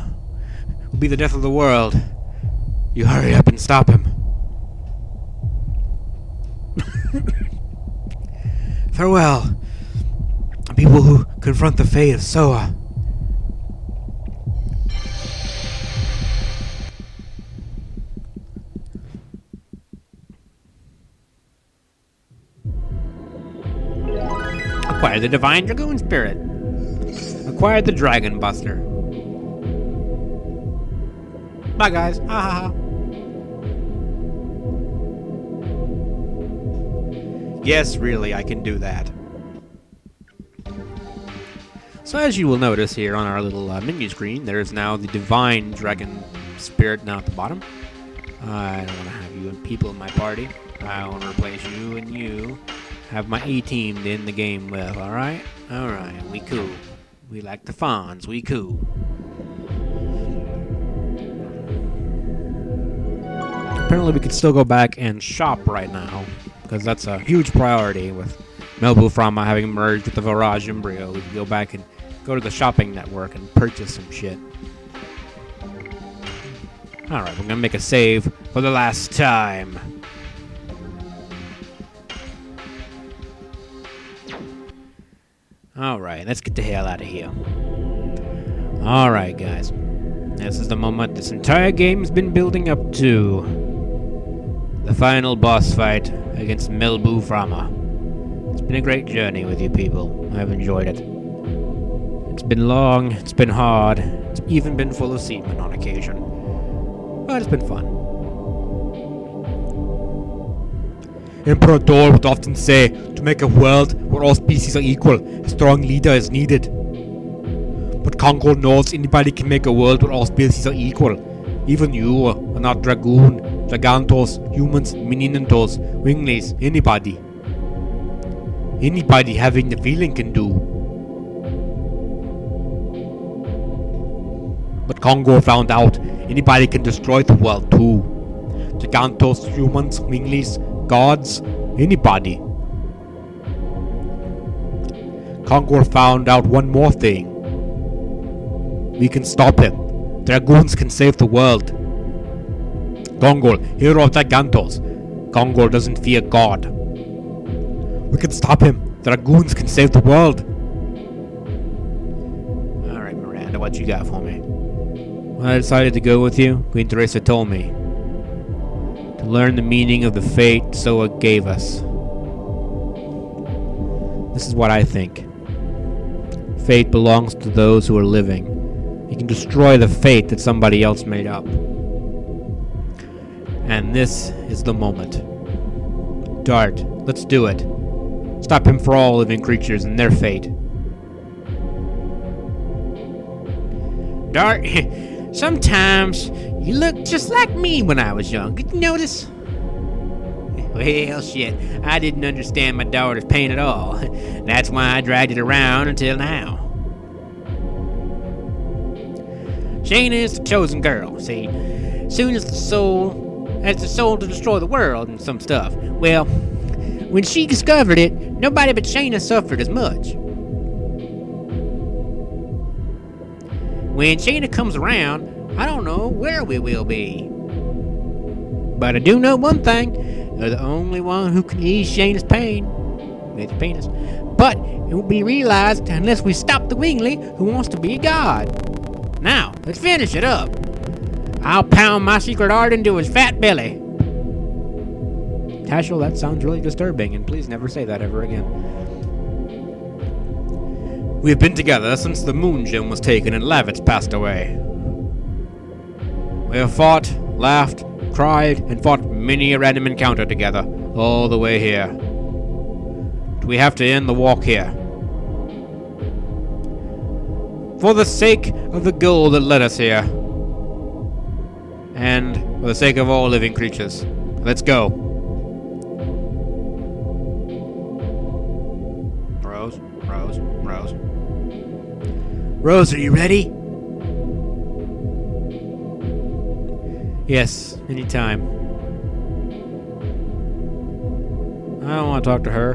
will be the death of the world. You hurry up and stop him. Farewell, people who confront the fate of Soa. Acquire the Divine Dragoon Spirit. Acquire the Dragon Buster. Bye, guys. Ha ha ha. Yes, really, I can do that. So as you will notice here on our little menu screen, there is now the Divine Dragon Spirit down at the bottom. I don't want to have you and people in my party. I want to replace you and you. Have my A-team in the game with, alright? Alright, we cool. We like the fawns, we cool. Apparently we could still go back and shop right now, because that's a huge priority with Melbu Frahma having merged with the Virage embryo. We can go back and go to the shopping network and purchase some shit. Alright, we're gonna make a save for the last time. Alright, let's get the hell out of here. Alright, guys. This is the moment this entire game's been building up to. The final boss fight against Melbu Frahma. It's been a great journey with you people. I've enjoyed it. It's been long, it's been hard, it's even been full of semen on occasion. But it's been fun. Emperor Dole would often say, to make a world where all species are equal, a strong leader is needed. But Congo knows anybody can make a world where all species are equal. Even you are not Dragoon, Gigantos, humans, Mininentos, Winglies, anybody. Anybody having the feeling can do. But Congo found out anybody can destroy the world too. Gigantos, humans, Winglies, gods, anybody. Congo found out one more thing. We can stop him. Dragoons can save the world. Gongol, hero of Gigantos. Gongol doesn't fear God. We can stop him. Dragoons can save the world. Alright, Miranda, what you got for me? When I decided to go with you, Queen Teresa told me to learn the meaning of the fate Soa gave us. This is what I think. Fate belongs to those who are living. You can destroy the fate that somebody else made up. And this is the moment. Dart, let's do it. Stop him for all living creatures and their fate. Dart, sometimes you look just like me when I was young. Did you notice? Well, shit, I didn't understand my daughter's pain at all. That's why I dragged it around until now. Shayna is the chosen girl, see? Soon as the soul has the soul to destroy the world and some stuff. Well, when she discovered it, nobody but Shayna suffered as much. When Shayna comes around, I don't know where we will be. But I do know one thing. You're the only one who can ease Shayna's pain with your penis. But it won't be realized unless we stop the Wingly who wants to be a god. Now, let's finish it up. I'll pound my secret art into his fat belly. Tashel, that sounds really disturbing, and please never say that ever again. We have been together since the moon gem was taken and Lavitz passed away. We have fought, laughed, cried, and fought many a random encounter together, all the way here. We have to end the walk here. For the sake of the goal that led us here. And for the sake of all living creatures. Let's go. Rose, Rose, Rose. Rose, are you ready? Yes, anytime. I don't want to talk to her.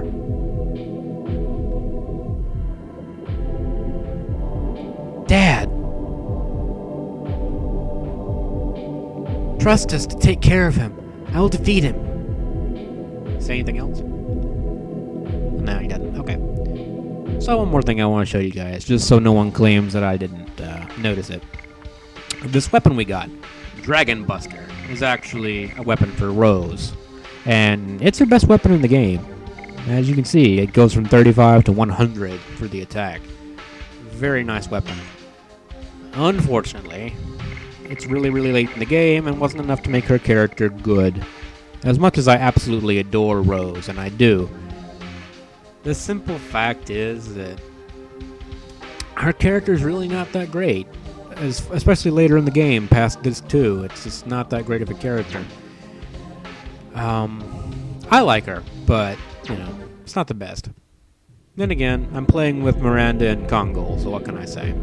Dad! Trust us to take care of him. I will defeat him. Say anything else? No, he doesn't. Okay. So one more thing I want to show you guys, just so no one claims that I didn't notice it. This weapon we got, Dragon Buster, is actually a weapon for Rose. And it's her best weapon in the game. As you can see, it goes from 35 to 100 for the attack. Very nice weapon. Unfortunately, it's really late in the game and wasn't enough to make her character good. As much as I absolutely adore Rose, and I do, the simple fact is that her character's really not that great. Especially later in the game, past this 2, it's just not that great of a character. I like her, but, you know, it's not the best. Then again, I'm playing with Miranda and Congo, so what can I say?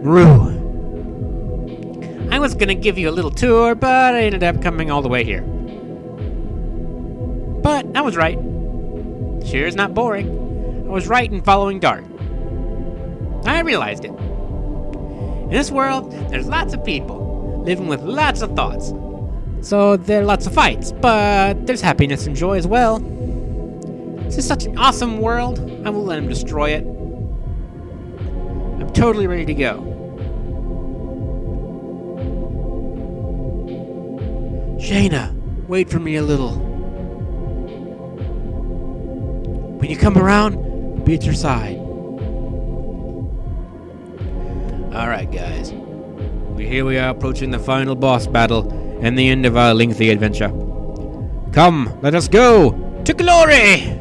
Rue. I was gonna give you a little tour, but I ended up coming all the way here. But I was right. Sure is not boring. I was right in following Dart. I realized it. In this world, there's lots of people, living with lots of thoughts. So there are lots of fights, but there's happiness and joy as well. This is such an awesome world, I will let him destroy it. I'm totally ready to go. Shayna, wait for me a little. When you come around, I'll be at your side. Alright guys, here we are approaching the final boss battle and the end of our lengthy adventure. Come, let us go to glory!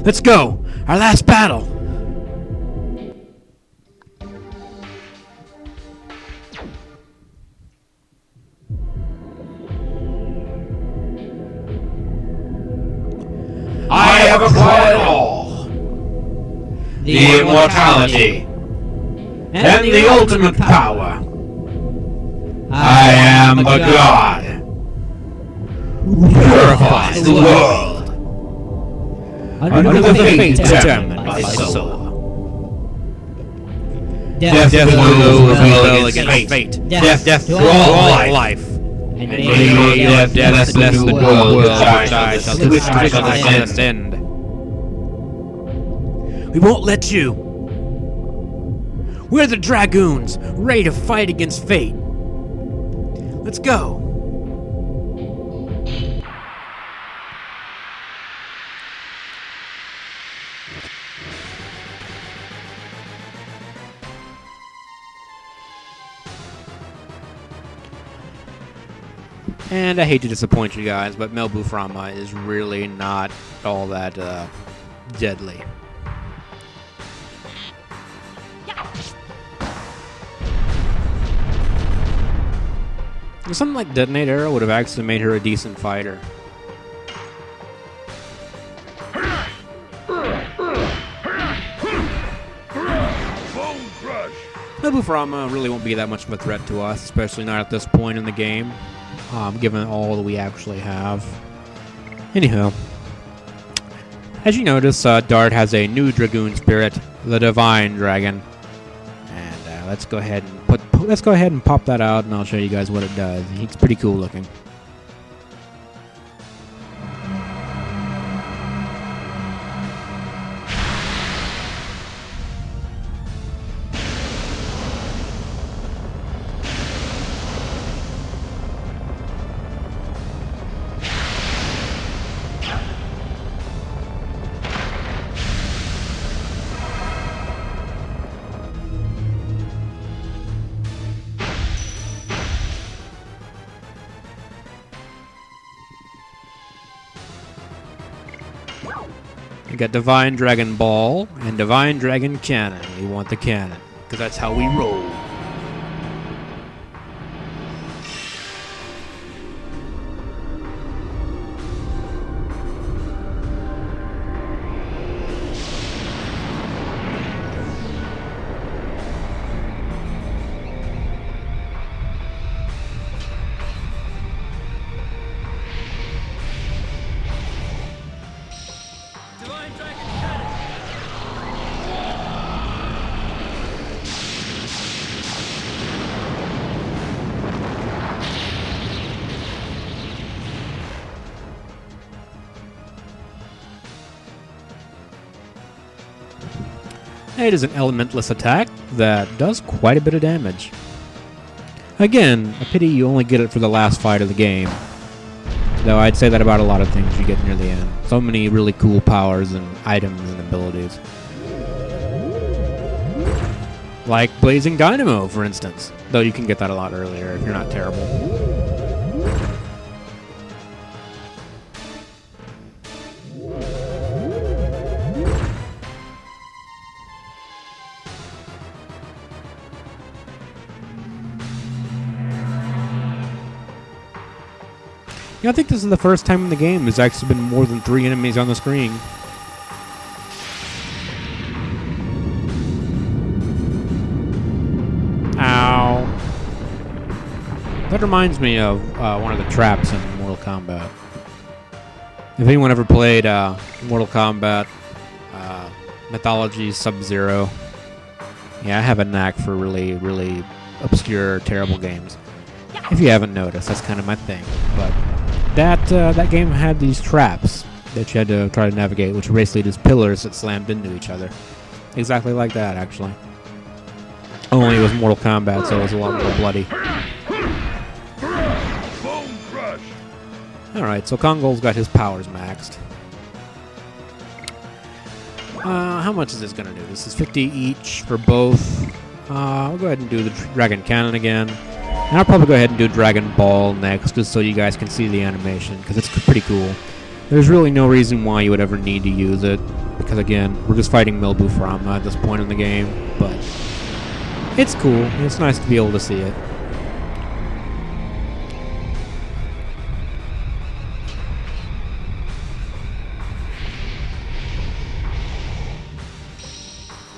Let's go, our last battle! I have acquired all. The immortality, and the ultimate power. I am the god who purifies the world under the fate determined by Soa. Death Death to to those those who who rebel rebel against against fate. fate. Death Death to to all all life. life. And And may may death death bless the world world shall shall switch switch to to the its end. We won't let you. We're the Dragoons, ready to fight against fate. Let's go. And I hate to disappoint you guys, but Melbu Frahma is really not all that deadly. Something like Detonate Arrow would have actually made her a decent fighter. Melbu Frahma really won't be that much of a threat to us, especially not at this point in the game, given all that we actually have. Anyhow, as you notice, Dart has a new Dragoon spirit, the Divine Dragon, and let's go ahead and pop that out, and I'll show you guys what it does. It's pretty cool looking. We got Divine Dragon Ball and Divine Dragon Cannon. We want the cannon, because that's how we roll. Divine Dragon Cannon! It is an elementless attack that does quite a bit of damage. Again, a pity you only get it for the last fight of the game. Though I'd say that about a lot of things you get near the end. So many really cool powers and items and abilities. Like Blazing Dynamo, for instance. Though you can get that a lot earlier if you're not terrible. I think this is the first time in the game there's actually been more than 3 enemies on the screen. Ow. That reminds me of one of the traps in Mortal Kombat. If anyone ever played Mortal Kombat Mythology Sub-Zero, yeah, I have a knack for really, really obscure, terrible games. If you haven't noticed, that's kind of my thing. But that game had these traps that you had to try to navigate, which were basically just pillars that slammed into each other. Exactly like that, actually. Only it was Mortal Kombat, so it was a lot more bloody. Alright, so Kongol's got his powers maxed. How much is this going to do? This is 50 each for both. We'll go ahead and do the Dragon Cannon again. And I'll probably go ahead and do Dragon Ball next, just so you guys can see the animation, because it's pretty cool. There's really no reason why you would ever need to use it, because again, we're just fighting Melbu Frahma at this point in the game, but it's cool. It's nice to be able to see it.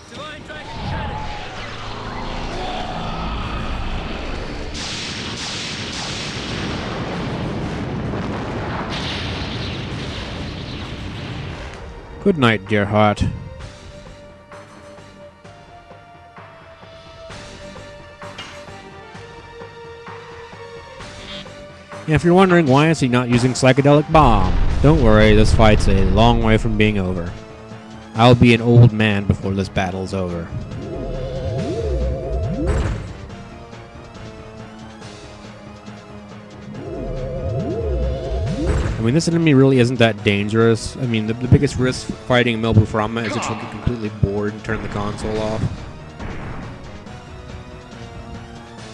Divine Dragon Cannon! Good night, dear heart. And if you're wondering why is he not using psychedelic bomb, don't worry, this fight's a long way from being over. I'll be an old man before this battle's over. I mean, this enemy really isn't that dangerous. I mean, the biggest risk fighting Melbu Frahma is that you'll get completely bored and turn the console off.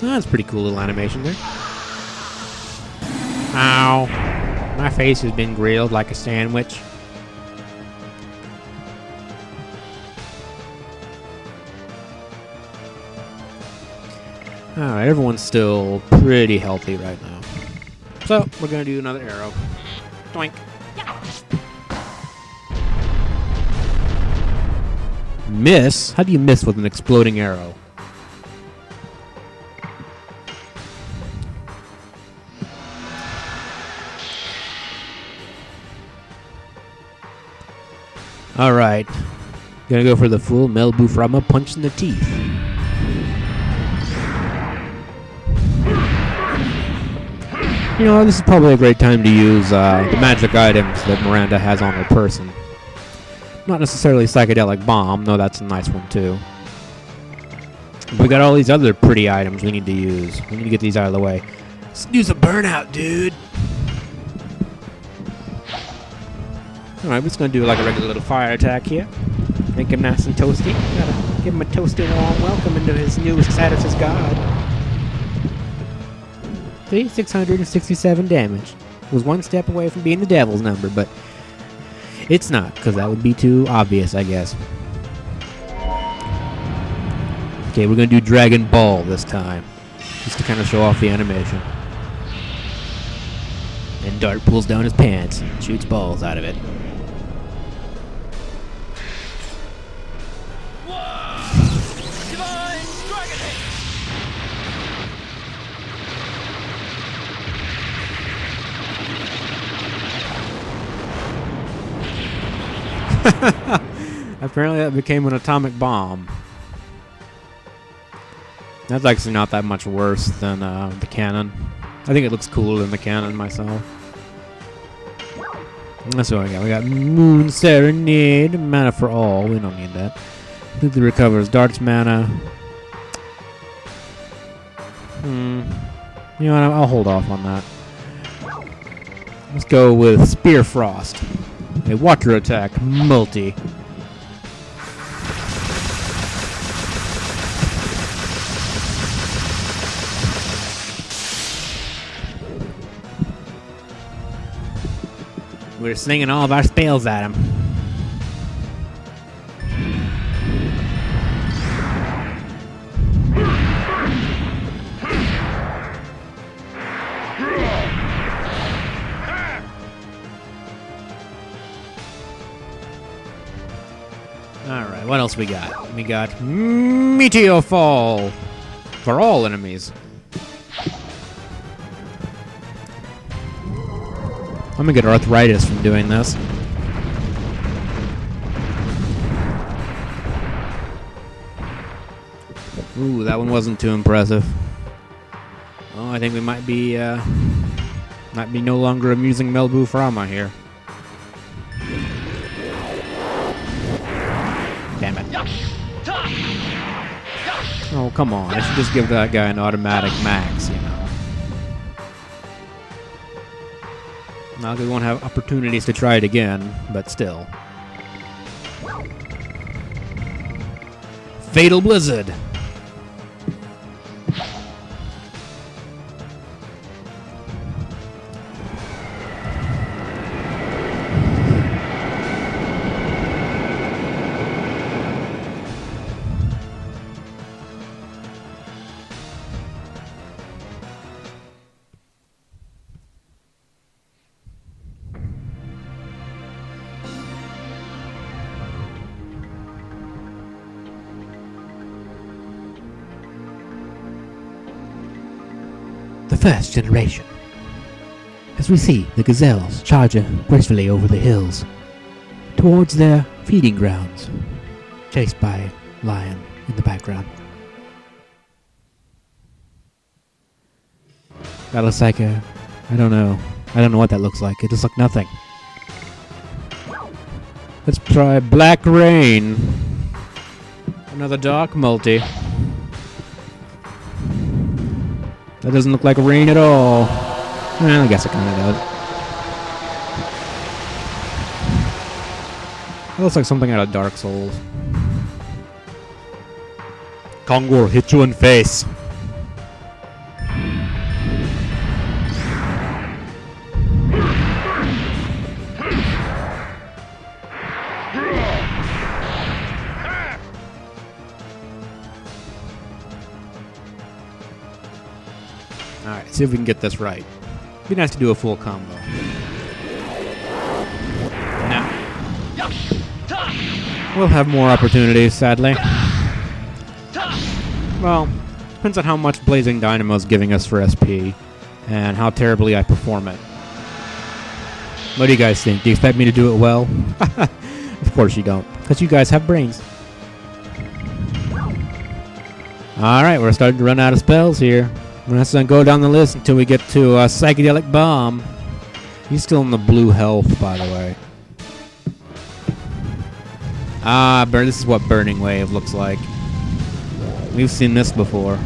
Oh, that's a pretty cool little animation there. Ow. My face has been grilled like a sandwich. Alright, everyone's still pretty healthy right now. So, we're gonna do another arrow. Doink. Miss? How do you miss with an exploding arrow? Alright. Gonna go for the full Melbu Frahma punch in the teeth. You know, this is probably a great time to use the magic items that Miranda has on her person. Not necessarily psychedelic bomb, though that's a nice one too. But we got all these other pretty items we need to use. We need to get these out of the way. Let's use a burnout, dude! Alright, we're just gonna do like a regular little fire attack here. Make him nice and toasty. Gotta give him a toasty warm welcome into his new status as God. See, 667 damage. Was one step away from being the devil's number, but it's not, because that would be too obvious, I guess. Okay, we're gonna do Dragon Ball this time, just to kind of show off the animation. And Dart pulls down his pants and shoots balls out of it. Divine Dragon Hit! Apparently that became an atomic bomb. That's actually not that much worse than the cannon. I think it looks cooler than the cannon myself. That's what we got. We got Moon Serenade, mana for all. We don't need that. Completely recovers Dart's mana. You know what? I'll hold off on that. Let's go with Spear Frost. A water attack, multi. We're slinging all of our spells at him. Alright, what else we got? We got Meteor Fall for all enemies. I'm gonna get arthritis from doing this. Ooh, that one wasn't too impressive. Oh, I think we might be no longer amusing Melbu Frahma here. Damn it. Oh, come on. I should just give that guy an automatic max, you know. Now we won't have opportunities to try it again, but still. Fatal Blizzard. The first generation. As we see the gazelles charging gracefully over the hills towards their feeding grounds, chased by a lion in the background. That looks like a I don't know. I don't know what that looks like. It just looks nothing. Let's try Black Rain. Another dark multi. That doesn't look like rain at all. Well, I guess it kind of does. It looks like something out of Dark Souls. Congo will hit you in face. Alright, see if we can get this right. Be nice to do a full combo. Now, we'll have more opportunities, sadly. Well, depends on how much Blazing Dynamo is giving us for SP, and how terribly I perform it. What do you guys think? Do you expect me to do it well? Of course you don't, because you guys have brains. Alright, we're starting to run out of spells here. We're just going to go down the list until we get to Psychedelic Bomb. He's still in the blue health, by the way. This is what Burning Wave looks like. We've seen this before.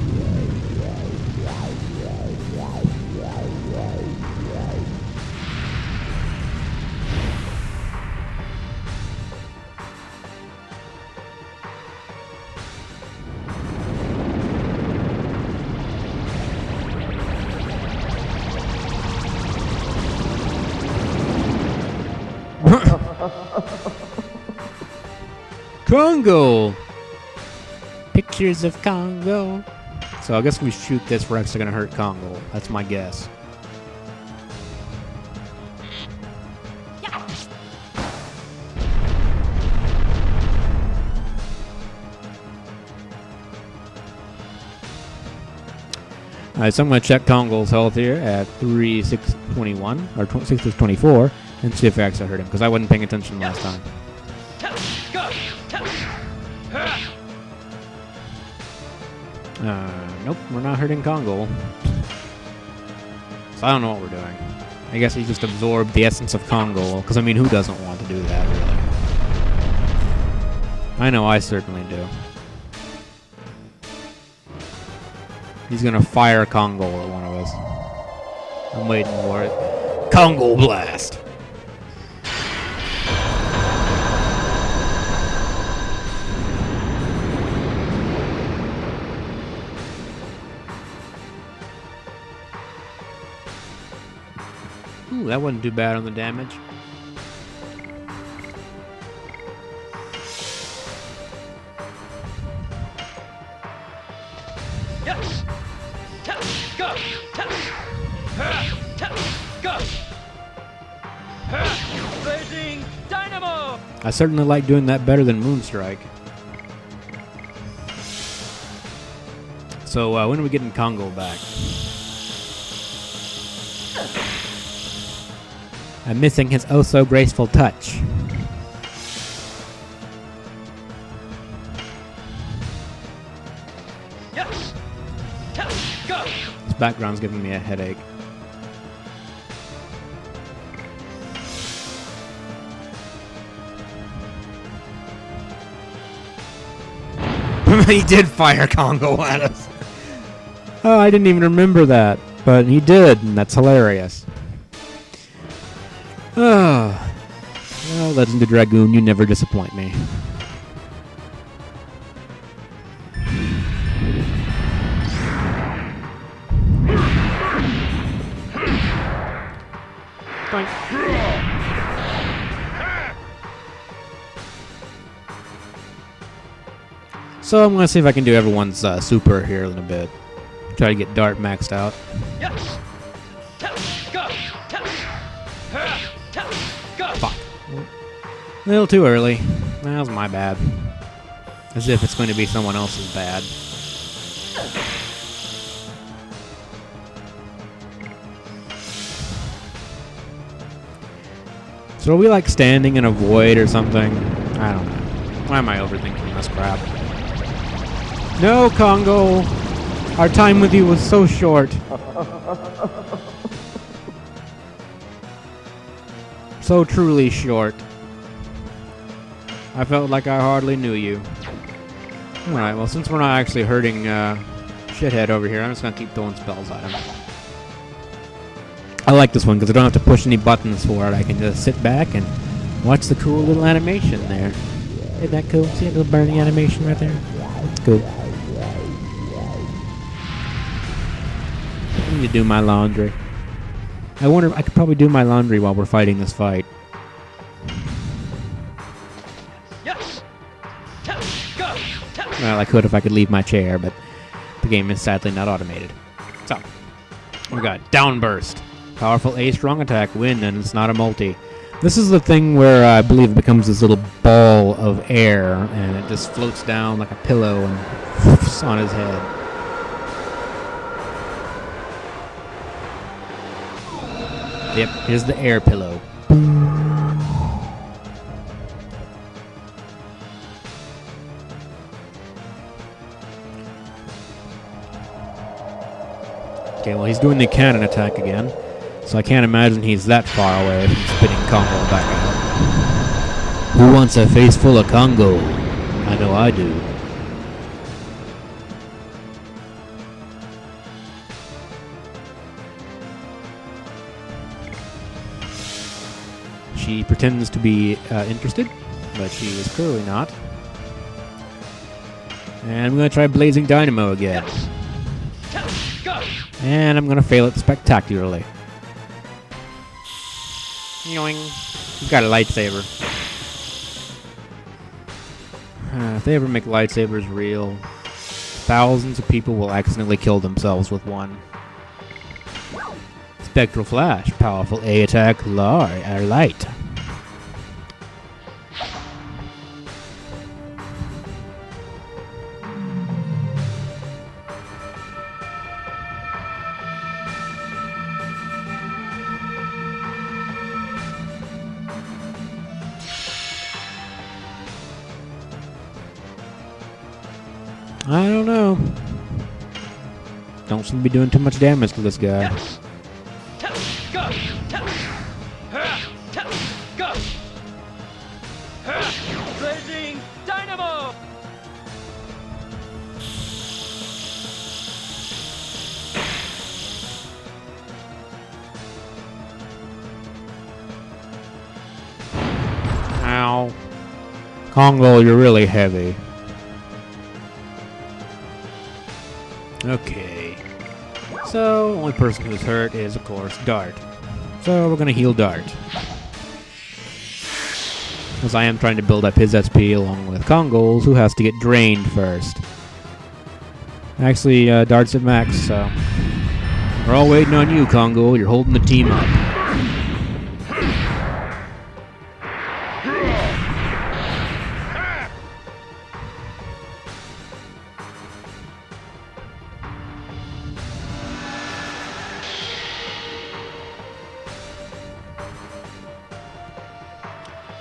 Congo! Pictures of Congo. So I guess if we shoot this, we're actually going to hurt Congo. That's my guess. Alright, so I'm going to check Congo's health here at 3621, or 6624, and see if I actually hurt him, because I wasn't paying attention last time. Nope, we're not hurting Congo. So I don't know what we're doing. I guess he just absorbed the essence of Congo, because I mean, who doesn't want to do that, really? I know I certainly do. He's gonna fire Congo at one of us. I'm waiting for it. Congo Blast! Ooh, that wasn't too bad on the damage. Blazing Dynamo! I certainly like doing that better than Moonstrike. So, when are we getting Congo back? I'm missing his oh-so-graceful touch. This background's giving me a headache. He did fire Congo at us. Oh, I didn't even remember that. But he did, and that's hilarious. Oh. Well, Legend of Dragoon, you never disappoint me. So I'm going to see if I can do everyone's super here in a bit. Try to get Dart maxed out. Fuck. A little too early. That was my bad. As if it's going to be someone else's bad. So are we like standing in a void or something? I don't know. Why am I overthinking this crap? No, Congo! Our time with you was so short. So truly short. I felt like I hardly knew you. Alright, well, since we're not actually hurting shithead over here, I'm just gonna keep throwing spells at him. I like this one because I don't have to push any buttons for it. I can just sit back and watch the cool little animation there. Isn't that cool? See a little burning animation right there? That's cool. I need to do my laundry. I wonder if I could probably do my laundry while we're fighting this fight. Yes. Go. Well, I could if I could leave my chair, but the game is sadly not automated. So, we got Downburst. Powerful A, strong attack, win, and it's not a multi. This is the thing where I believe it becomes this little ball of air, and it just floats down like a pillow and whoofs on his head. Yep, here's the air pillow. Okay, well, he's doing the cannon attack again, so I can't imagine he's that far away from spitting Congo back out. Who wants a face full of Congo? I know I do. She pretends to be interested, but she is clearly not. And I'm going to try Blazing Dynamo again. Go. And I'm going to fail it spectacularly. Yoing. He's got a lightsaber. If they ever make lightsabers real, thousands of people will accidentally kill themselves with one. Spectral Flash. Powerful A attack. Light. I don't know. Don't seem to be doing too much damage to this guy. Yes. Go. Go. Blazing Dynamo. Ow. Congo, you're really heavy. Okay. So, only person who's hurt is, of course, Dart. So, we're gonna heal Dart. Because I am trying to build up his SP along with Congo's, who has to get drained first. Actually, Dart's at max, so... We're all waiting on you, Congo. You're holding the team up.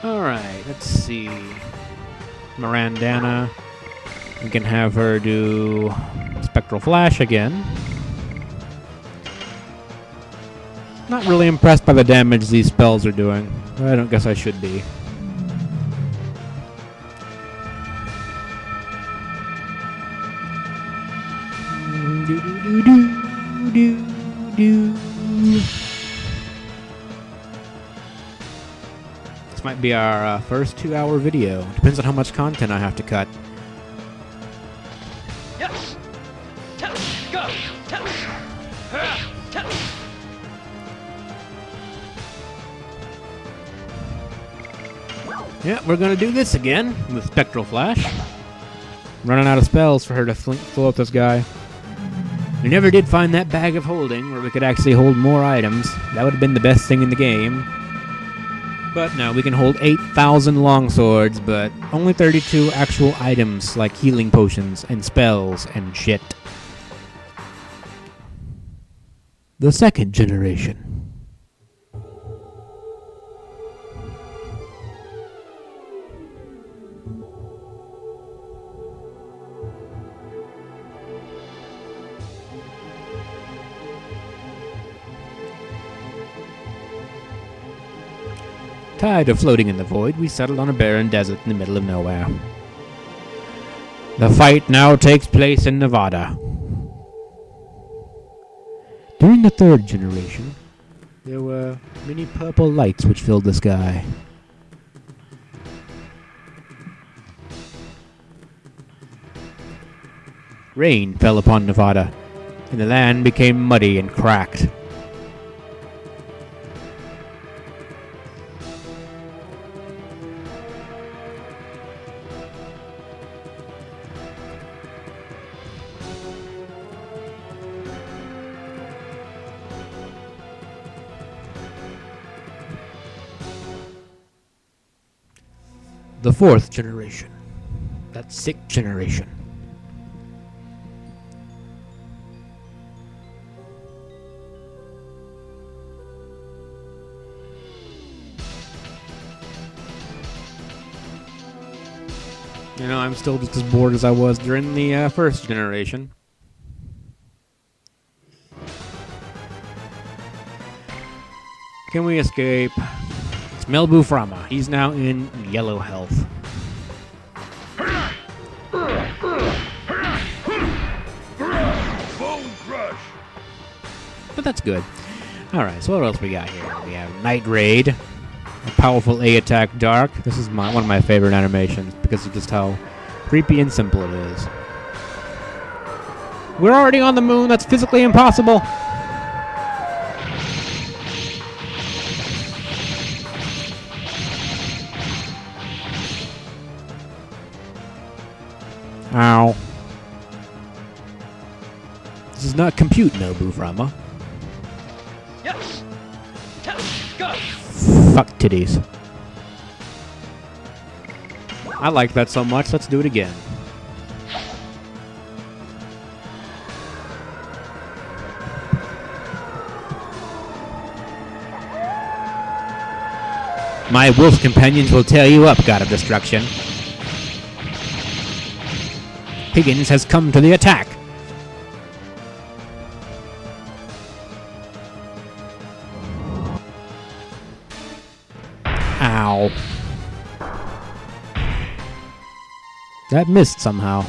Alright, let's see. Mirandana. We can have her do Spectral Flash again. Not really impressed by the damage these spells are doing. I don't guess I should be. This might be our first 2-hour video. Depends on how much content I have to cut. Yes. Go. Yeah, we're gonna do this again with Spectral Flash. Running out of spells for her to float this guy. We never did find that bag of holding where we could actually hold more items. That would have been the best thing in the game. But no, we can hold 8,000 longswords, but only 32 actual items like healing potions and spells and shit. The second generation. Tired of floating in the void, we settled on a barren desert in the middle of nowhere. The fight now takes place in Nevada. During the third generation, there were many purple lights which filled the sky. Rain fell upon Nevada, and the land became muddy and cracked. The fourth generation. That sixth generation. You know, I'm still just as bored as I was during the first generation. Can we escape? It's Melbu Frahma. He's now in yellow health. Bone crush. But that's good. Alright, so what else we got here? We have Night Raid. A powerful A attack dark. This is one of my favorite animations because of just how creepy and simple it is. We're already on the moon. That's physically impossible. Ow. This does not compute, Melbu Frahma. Yes. Go. Fuck titties. I like that so much, let's do it again. My wolf companions will tear you up, God of Destruction. Higgins has come to the attack. Ow. That missed somehow.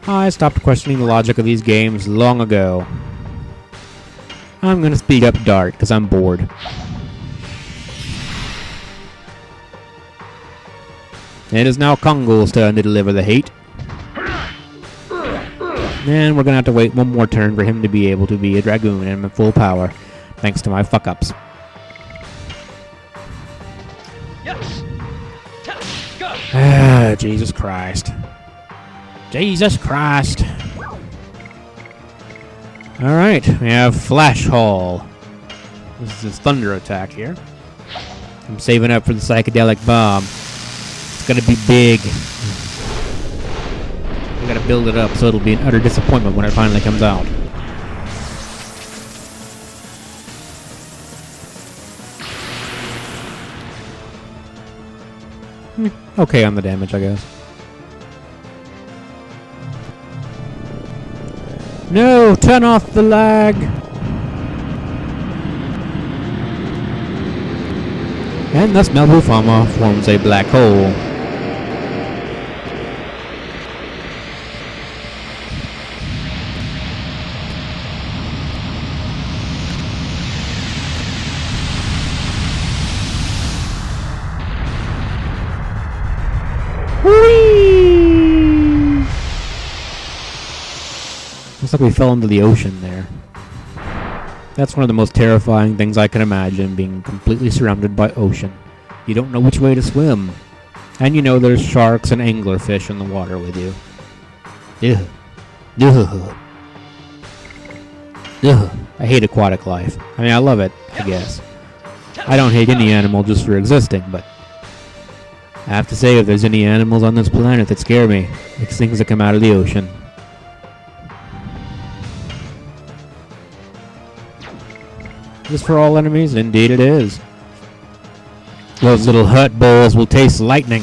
I stopped questioning the logic of these games long ago. I'm gonna speed up Dart, because I'm bored. It is now Kongol's turn to deliver the hate. And we're gonna have to wait one more turn for him to be able to be a Dragoon and in full power, thanks to my fuck-ups. Yes. Go. Ah, Jesus Christ. Jesus Christ. Alright, we have Flash Hall. This is his thunder attack here. I'm saving up for the psychedelic bomb. It's gonna be big. We gotta build it up so it'll be an utter disappointment when it finally comes out. Okay on the damage, I guess. No! Turn off the lag! And thus Melbu Frahma forms a black hole. Whee! Looks like we fell into the ocean there. That's one of the most terrifying things I can imagine, being completely surrounded by ocean. You don't know which way to swim. And you know there's sharks and anglerfish in the water with you. Ugh. Ugh. Ugh. I hate aquatic life. I mean, I love it, I guess. I don't hate any animal just for existing, but I have to say, if there's any animals on this planet that scare me, it's things that come out of the ocean. Is for all enemies? Indeed it is. Those little hut bowls will taste lightning.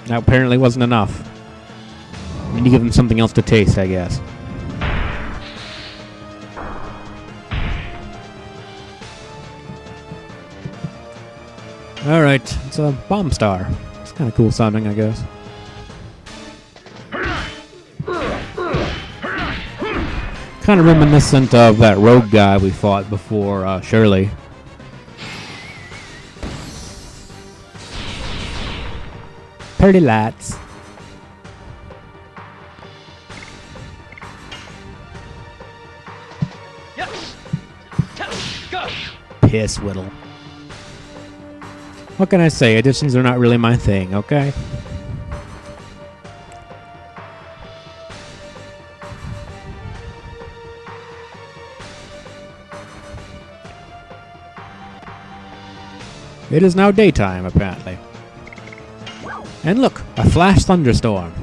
That apparently wasn't enough. We need to give him something else to taste, I guess. Alright, it's a bomb star. It's kind of cool sounding, I guess. Kind of reminiscent of that rogue guy we fought before Shirley. Pretty lights. Yes. Test. Go. Piss whittle. What can I say? Additions are not really my thing, okay? It is now daytime, apparently. And look, a flash thunderstorm.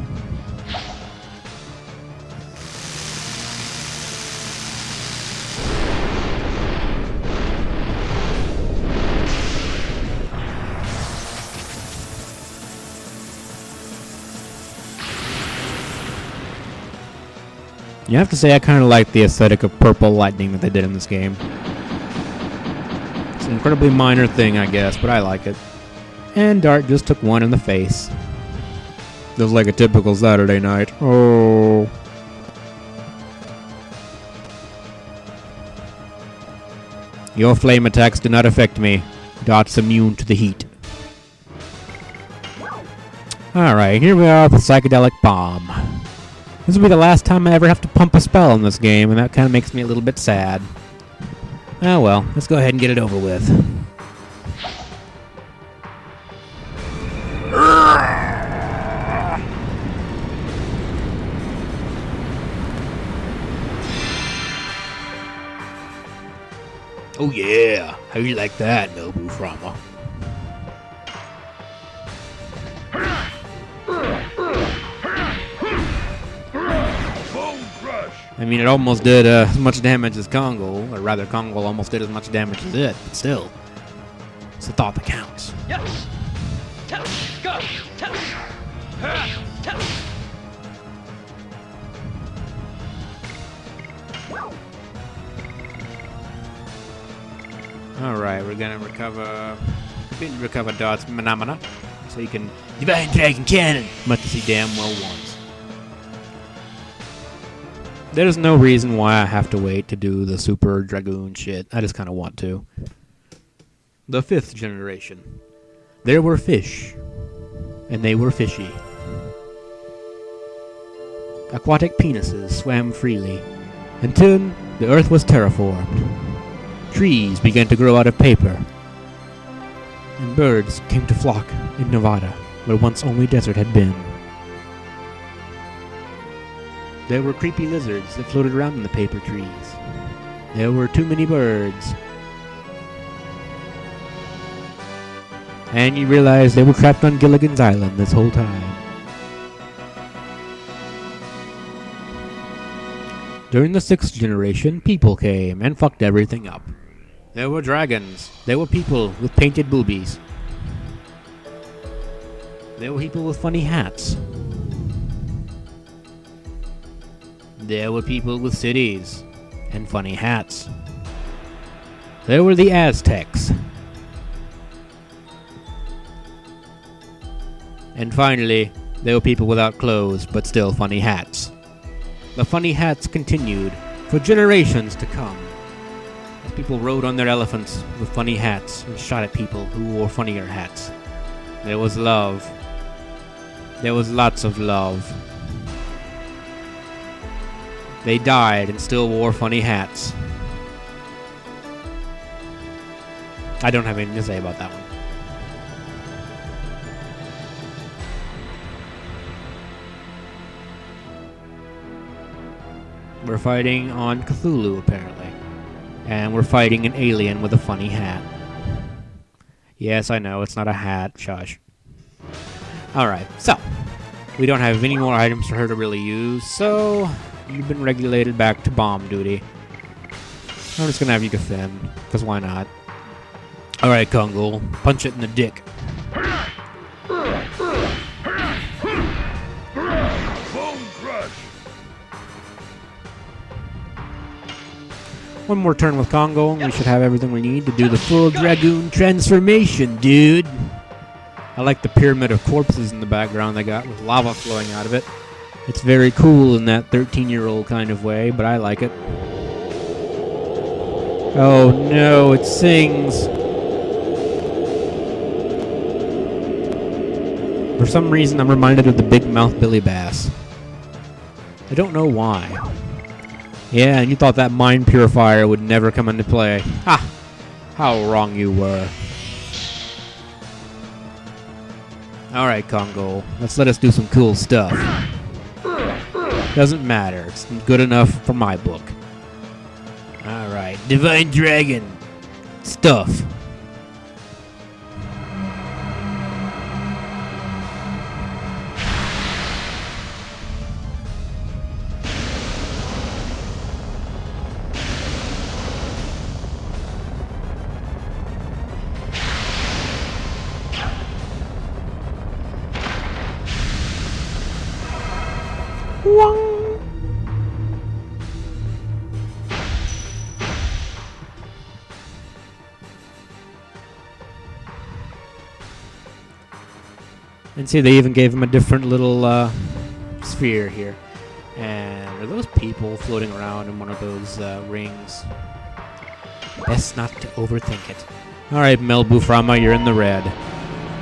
You have to say I kind of like the aesthetic of purple lightning that they did in this game. It's an incredibly minor thing, I guess, but I like it. And Dart just took one in the face. Just like a typical Saturday night. Oh. Your flame attacks do not affect me. Dart's immune to the heat. Alright, here we are with the psychedelic bomb. This will be the last time I ever have to pump a spell in this game, and that kind of makes me a little bit sad. Oh well, let's go ahead and get it over with. Oh yeah, how you like that, Melbu Frahma? I mean, it almost did as much damage as Kongo, or rather, Kongo almost did as much damage as it, but still, it's the thought that counts. Yes. Test. Go. Test. Test. Alright, we're gonna recover Dart's phenomena, so you can Divine Dragon Cannon, much as he damn well wants. There's no reason why I have to wait to do the Super Dragoon shit. I just kind of want to. The 5th generation. There were fish, and they were fishy. Aquatic penises swam freely, until the earth was terraformed. Trees began to grow out of paper, and birds came to flock in Nevada, where once only desert had been. There were creepy lizards that floated around in the paper trees. There were too many birds. And you realize they were trapped on Gilligan's Island this whole time. During the 6th generation, people came and fucked everything up. There were dragons. There were people with painted boobies. There were people with funny hats. There were people with cities and funny hats. There were the Aztecs. And finally, there were people without clothes but still funny hats. The funny hats continued for generations to come, as people rode on their elephants with funny hats and shot at people who wore funnier hats. There was love. There was lots of love. They died and still wore funny hats. I don't have anything to say about that one. We're fighting on Cthulhu, apparently. And we're fighting an alien with a funny hat. Yes, I know, it's not a hat. Shush. Alright, so. We don't have any more items for her to really use, so you've been regulated back to bomb duty. I'm just gonna have you defend, because why not? Alright, Kongo, punch it in the dick. One more turn with Congo, and we should have everything we need to do the full Dragoon transformation, dude. I like the pyramid of corpses in the background they got with lava flowing out of it. It's very cool in that 13-year-old kind of way, but I like it. Oh no, it sings. For some reason, I'm reminded of the Big Mouth Billy Bass. I don't know why. Yeah, and you thought that mind purifier would never come into play. Ha! How wrong you were. Alright, Congo. Let us do some cool stuff. Doesn't matter. It's good enough for my book. Alright. Divine Dragon. Stuff. And see, they even gave him a different little sphere here. And are those people floating around in one of those rings? Best not to overthink it. Alright, Melbu Frahma, you're in the red.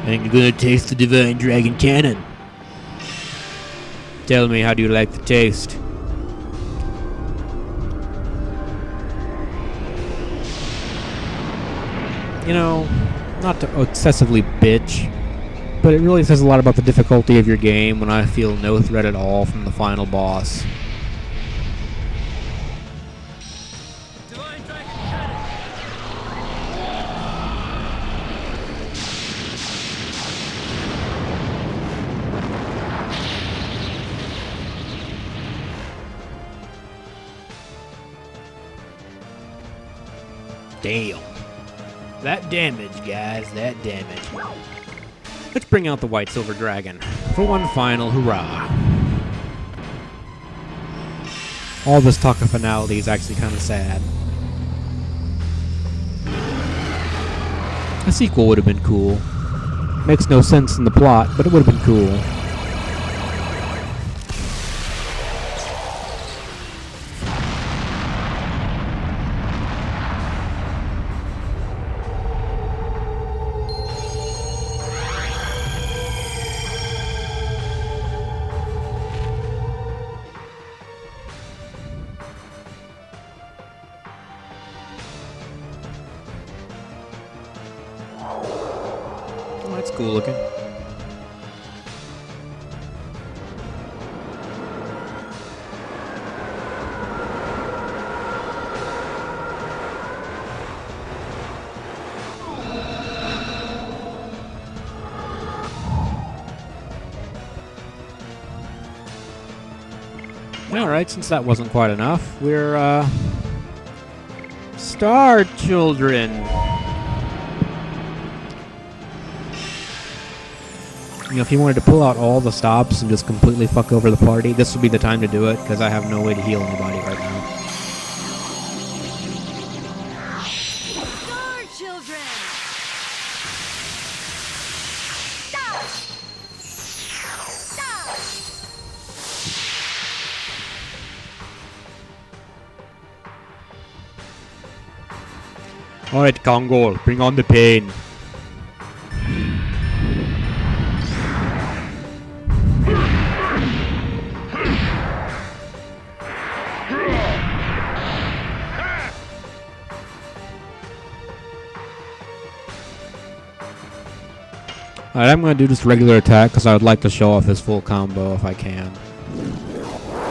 And you're gonna taste the Divine Dragon Cannon. Tell me, how do you like the taste? You know, not to excessively bitch, but it really says a lot about the difficulty of your game when I feel no threat at all from the final boss. Divine Dragon Cannon! Damn. That damage, guys, that damage. Let's bring out the White Silver Dragon for one final hurrah. All this talk of finality is actually kind of sad. A sequel would have been cool. Makes no sense in the plot, but it would have been cool. That's cool looking. Alright, since that wasn't quite enough, we're, Star Children! You know, if you wanted to pull out all the stops and just completely fuck over the party, this would be the time to do it, because I have no way to heal anybody right now. Star Children! Stop! Stop! Alright, Congo, bring on the pain. Alright, I'm going to do this regular attack because I would like to show off his full combo if I can.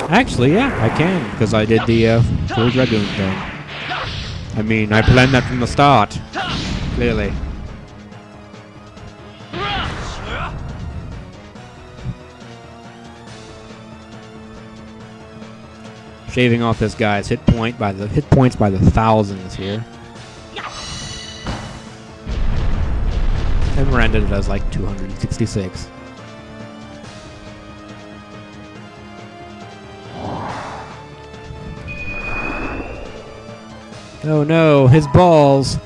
Actually, yeah, I can, because I did the full Dragoon thing. I mean, I planned that from the start. Clearly. Shaving off this guy's hit points by the thousands here. And Miranda does like 266. Oh no, his balls.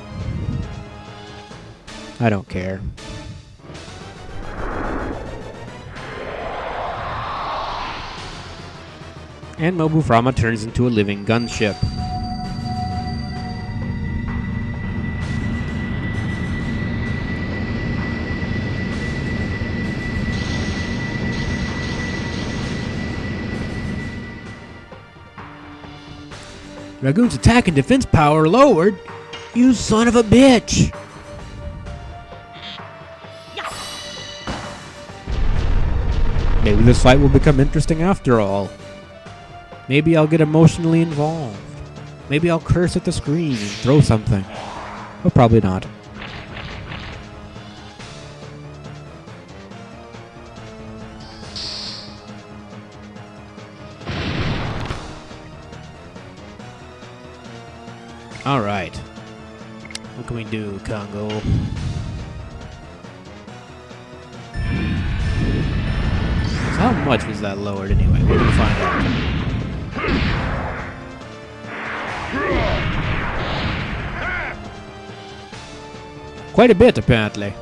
I don't care. And Melbu Frahma turns into a living gunship. Dragoon's attack and defense power lowered? You son of a bitch! Maybe this fight will become interesting after all. Maybe I'll get emotionally involved. Maybe I'll curse at the screen and throw something. But probably not. Alright. What can we do, Congo? So how much was that lowered anyway? We're gonna find out. Quite a bit, apparently.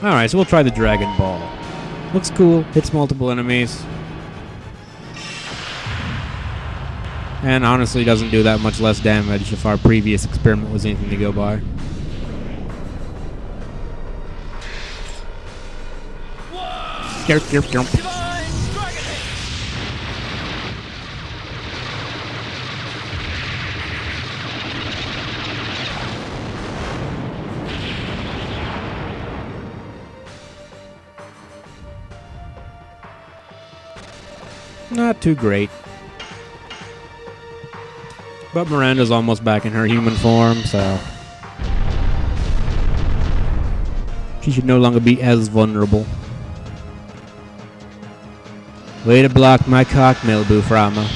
Alright, so we'll try the Dragon Ball. Looks cool, hits multiple enemies. And honestly doesn't do that much less damage if our previous experiment was anything to go by. Not too great. But Miranda's almost back in her human form, so she should no longer be as vulnerable. Way to block my cock, Melbu Frahma.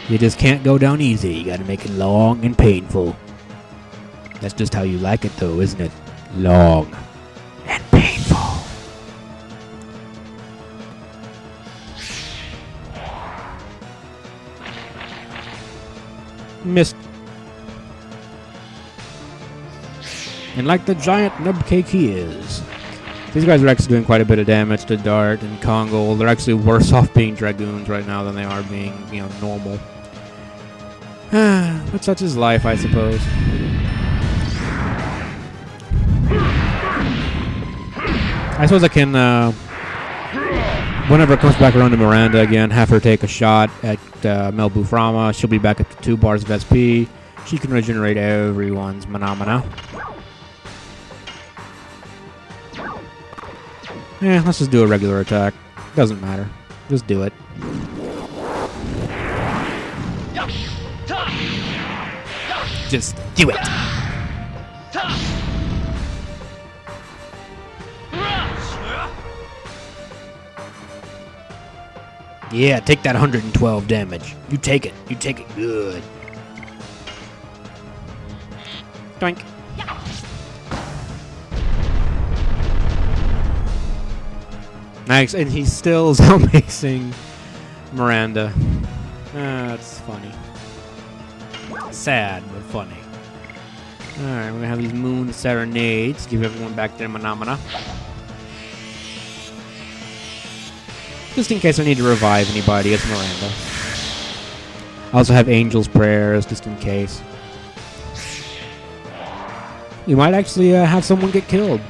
You just can't go down easy. You gotta make it long and painful. That's just how you like it, though, isn't it? Long and painful. Missed. And like the giant nub cake he is. These guys are actually doing quite a bit of damage to Dart and Congo. They're actually worse off being Dragoons right now than they are being, normal. But such is life, I suppose. I suppose I can, whenever it comes back around to Miranda again, have her take a shot at Melbu Frahma. She'll be back up to 2 bars of SP. She can regenerate everyone's mana. Yeah, let's just do a regular attack. Doesn't matter. Just do it. Just do it. Yeah, take that 112 damage. You take it. You take it good. Doink. Nice, and he still is outpacing Miranda. That's funny. Sad, but funny. Alright, we're gonna have these moon serenades. Give everyone back their mana. Just in case I need to revive anybody, it's Miranda. I also have Angel's Prayers, just in case. You might actually have someone get killed.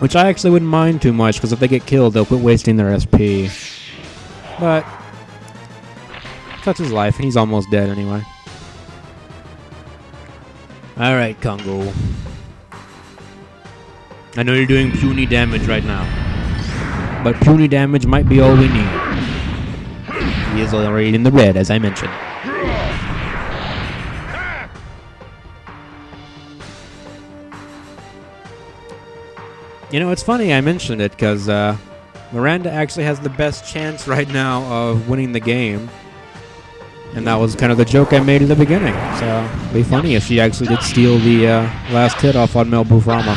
Which I actually wouldn't mind too much, because if they get killed, they'll quit wasting their SP. But such is life, and he's almost dead anyway. Alright, Congo. I know you're doing puny damage right now. But puny damage might be all we need. He is already in the red, as I mentioned. It's funny I mentioned it, because Miranda actually has the best chance right now of winning the game. And that was kind of the joke I made at the beginning. So, it'd be funny if she actually did steal the last hit off on Melbu Frahma.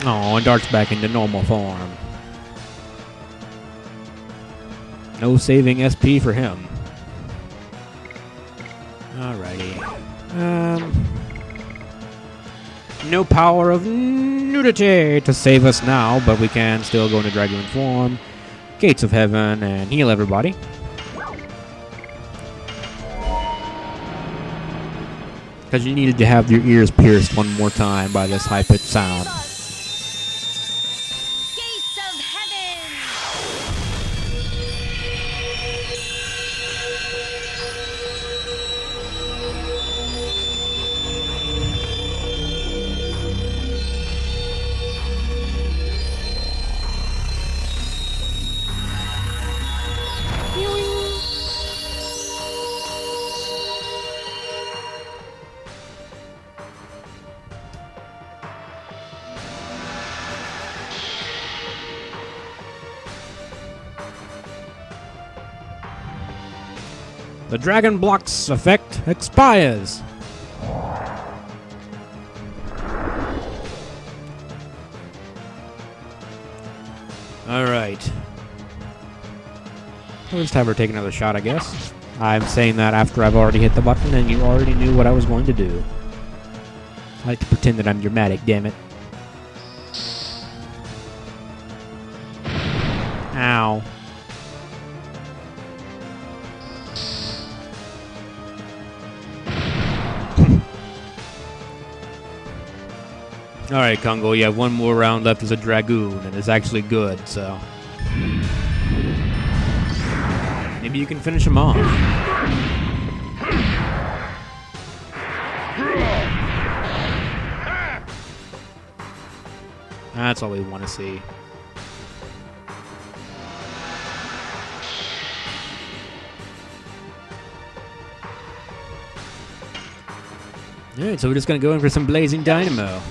Oh, and darts back into normal form. No saving SP for him. Alrighty. No power of nudity to save us now, but we can still go into Dragoon form, Gates of Heaven, and heal everybody. Because you needed to have your ears pierced one more time by this high-pitched sound. Gates of heaven. The Dragon Block's effect expires. Alright. We'll just have her take another shot, I guess. I'm saying that after I've already hit the button and you already knew what I was going to do. I like to pretend that I'm dramatic, damn it. Ow. Alright, Congo, you have one more round left as a Dragoon, and it's actually good, so... maybe you can finish him off. That's all we want to see. Alright, so we're just gonna go in for some Blazing Dynamo.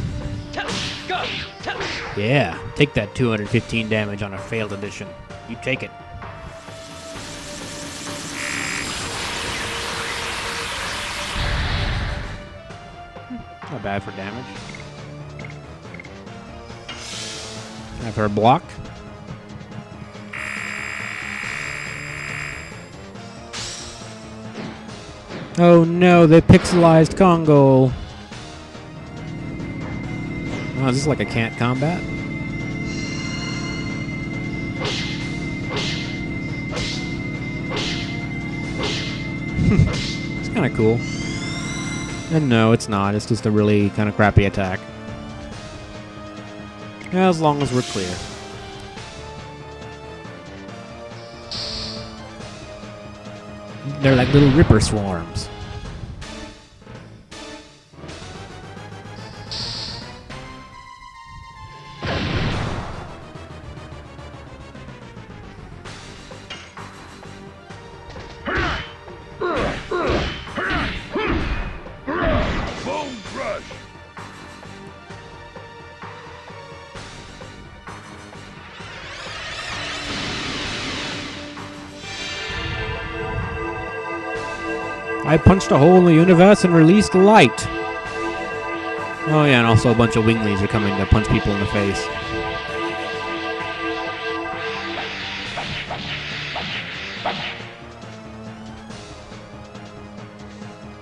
Yeah, take that 215 damage on a failed edition. You take it. Not bad for damage. Have her block. Oh no, they pixelized Congo. Oh, is this like a can't combat? It's kind of cool. And no, it's not. It's just a really kind of crappy attack. As long as we're clear. They're like little ripper swarms. I punched a hole in the universe and released light. Oh yeah, and also a bunch of winglies are coming to punch people in the face.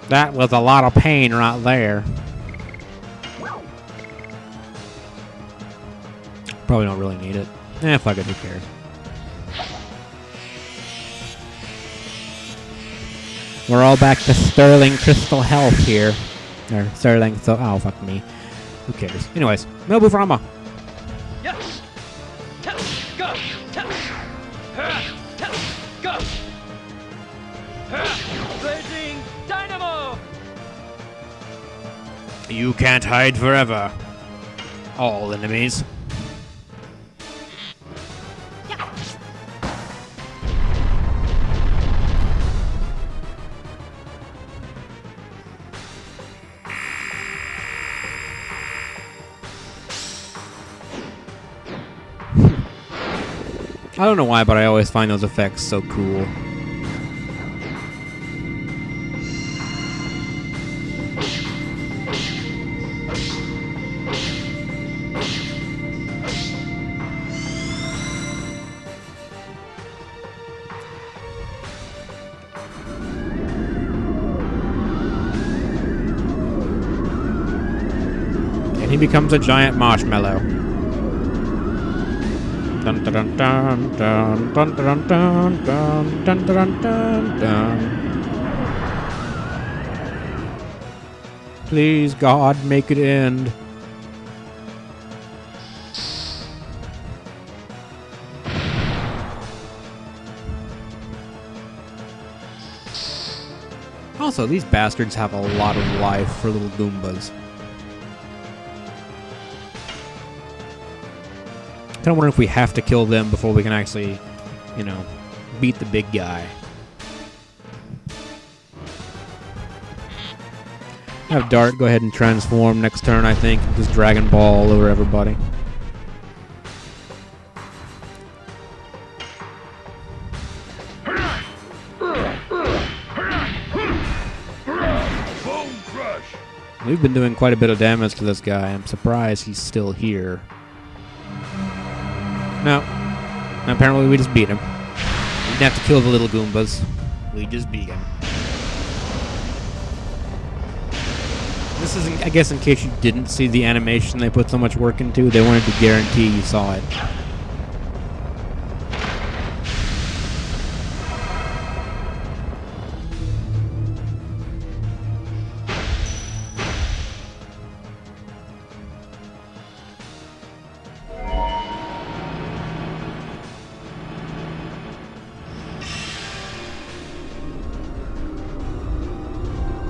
That was a lot of pain right there. Probably don't really need it. Fuck it, who cares? We're all back to Sterling Crystal Health here. Or Sterling, so oh fuck me. Who cares? Anyways, Melbu Frahma. Go! Blazing Dynamo! You can't hide forever. All enemies. I don't know why, but I always find those effects so cool. he becomes a giant marshmallow. Dun dun dun dun dun dun dun dun dun dun dun dun dun. Please, God, make it end. Also, these bastards have a lot of life for little Goombas. I kind of wonder if we have to kill them before we can actually, you know, beat the big guy. Have Dart go ahead and transform next turn, I think. Just Dragon Ball all over everybody. We've been doing quite a bit of damage to this guy. I'm surprised he's still here. No. Apparently we just beat him. We didn't have to kill the little Goombas. We just beat him. This is, I guess, in case you didn't see the animation they put so much work into. They wanted to guarantee you saw it.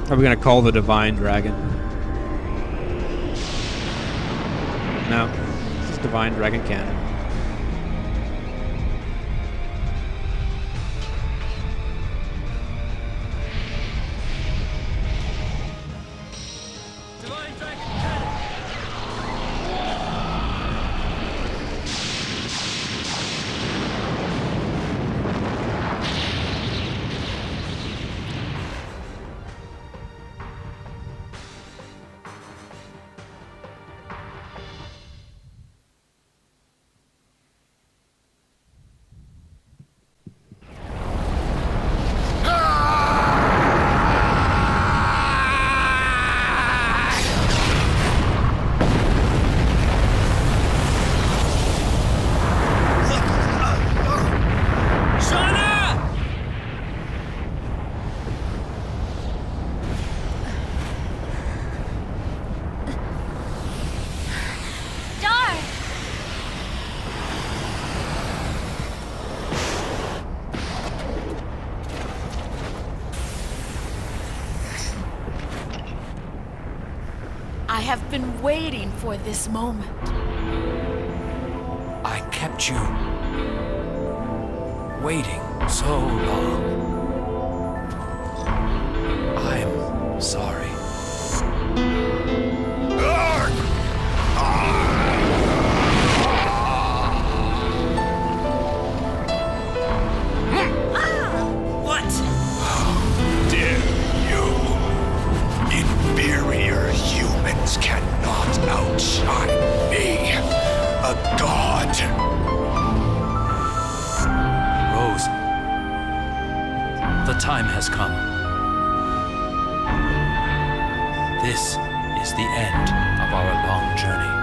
Are we gonna call the Divine Dragon? No. It's just Divine Dragon Cannon. Divine Dragon Cannon! I have been waiting for this moment. I kept you waiting so long. I'm sorry. What? Dare you? Inferior humans cannot outshine me, a god. Rose, the time has come. This is the end of our long journey.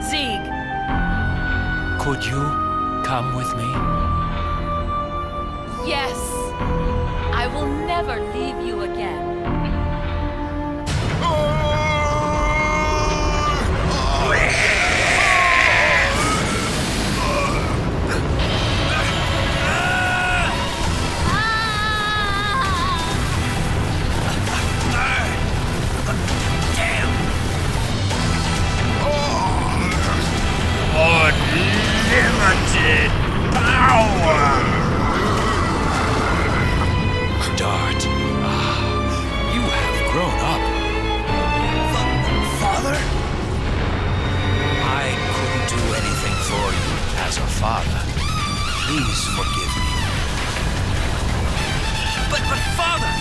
Zeeg, Could you come with me? yes. I will never leave you again. Unlimited power! Dart, you have grown up. Father? I couldn't do anything for you as a father. Please forgive me. But father!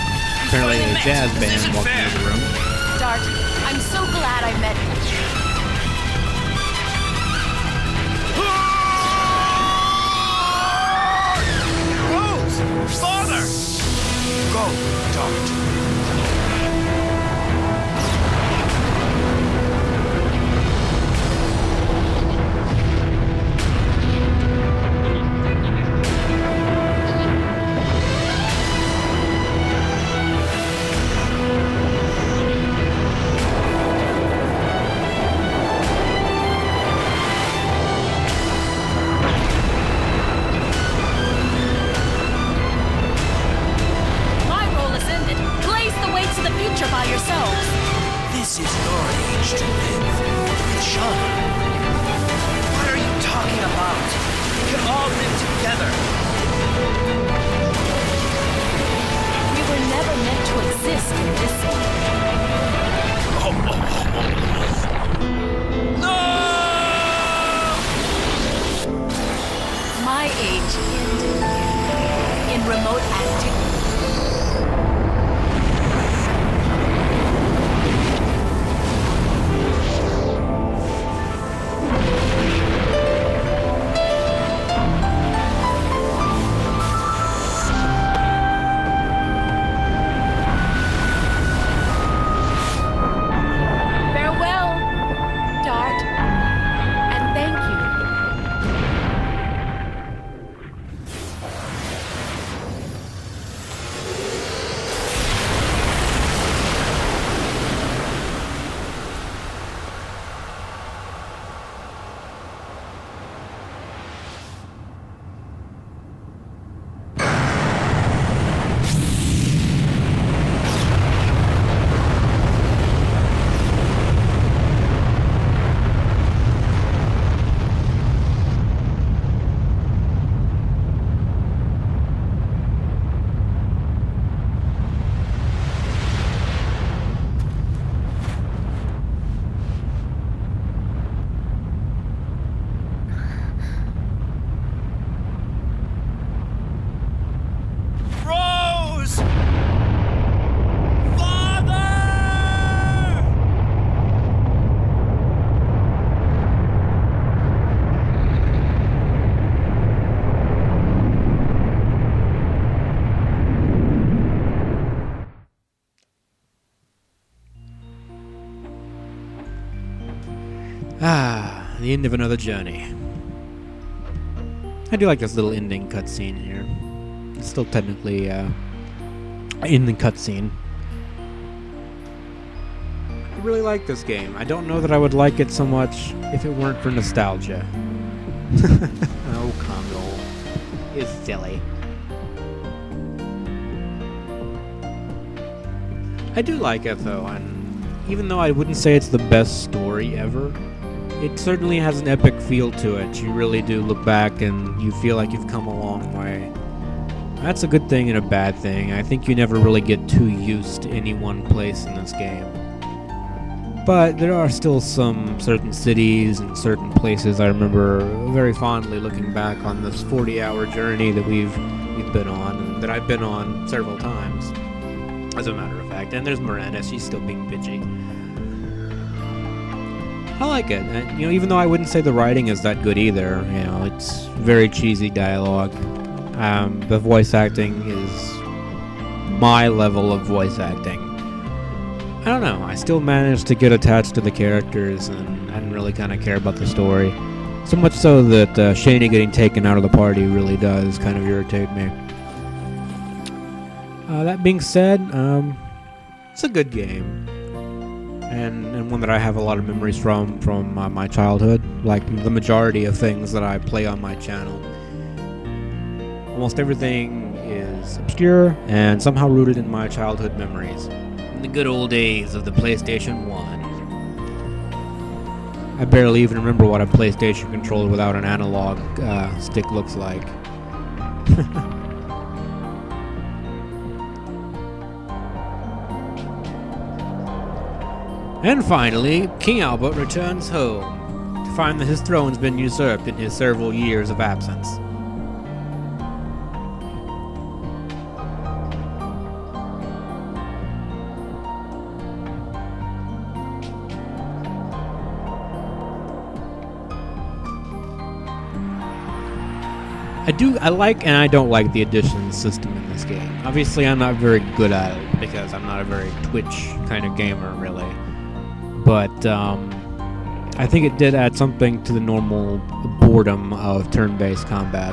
Apparently a jazz band walked into the room. Dart, I'm so glad I met you. Rose! Father! Go, Dart. Ah, the end of another journey. I do like this little ending cutscene here. It's still technically in the cutscene. I really like this game. I don't know that I would like it so much if it weren't for nostalgia. Oh, come on. It's silly. I do like it though, and even though I wouldn't say it's the best story ever, it certainly has an epic feel to it. You really do look back and you feel like you've come a long way. That's a good thing and a bad thing. I think you never really get too used to any one place in this game. But there are still some certain cities and certain places I remember very fondly looking back on this 40-hour journey that we've been on, and that I've been on several times, as a matter of fact. And there's Miranda, she's still being bitchy. I like it, and, even though I wouldn't say the writing is that good either. It's very cheesy dialogue. The voice acting is my level of voice acting. I don't know, I still managed to get attached to the characters and really kind of care about the story. So much so that Shani getting taken out of the party really does kind of irritate me. That being said, it's a good game. And one that I have a lot of memories from my childhood, like the majority of things that I play on my channel. Almost everything is obscure and somehow rooted in my childhood memories. In the good old days of the PlayStation 1. I barely even remember what a PlayStation controller without an analog stick looks like. And finally, King Albert returns home to find that his throne's been usurped in his several years of absence. I like and I don't like the additions system in this game. Obviously, I'm not very good at it because I'm not a very Twitch kind of gamer, really. But I think it did add something to the normal boredom of turn-based combat.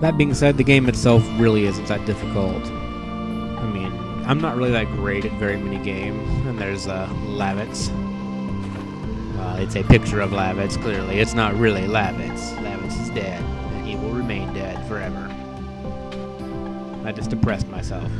That being said, the game itself really isn't that difficult. I mean, I'm not really that great at very many games, and there's Lavitz. Well, it's a picture of Lavitz, clearly. It's not really Lavitz. Lavitz is dead, and he will remain dead forever. I just depressed myself.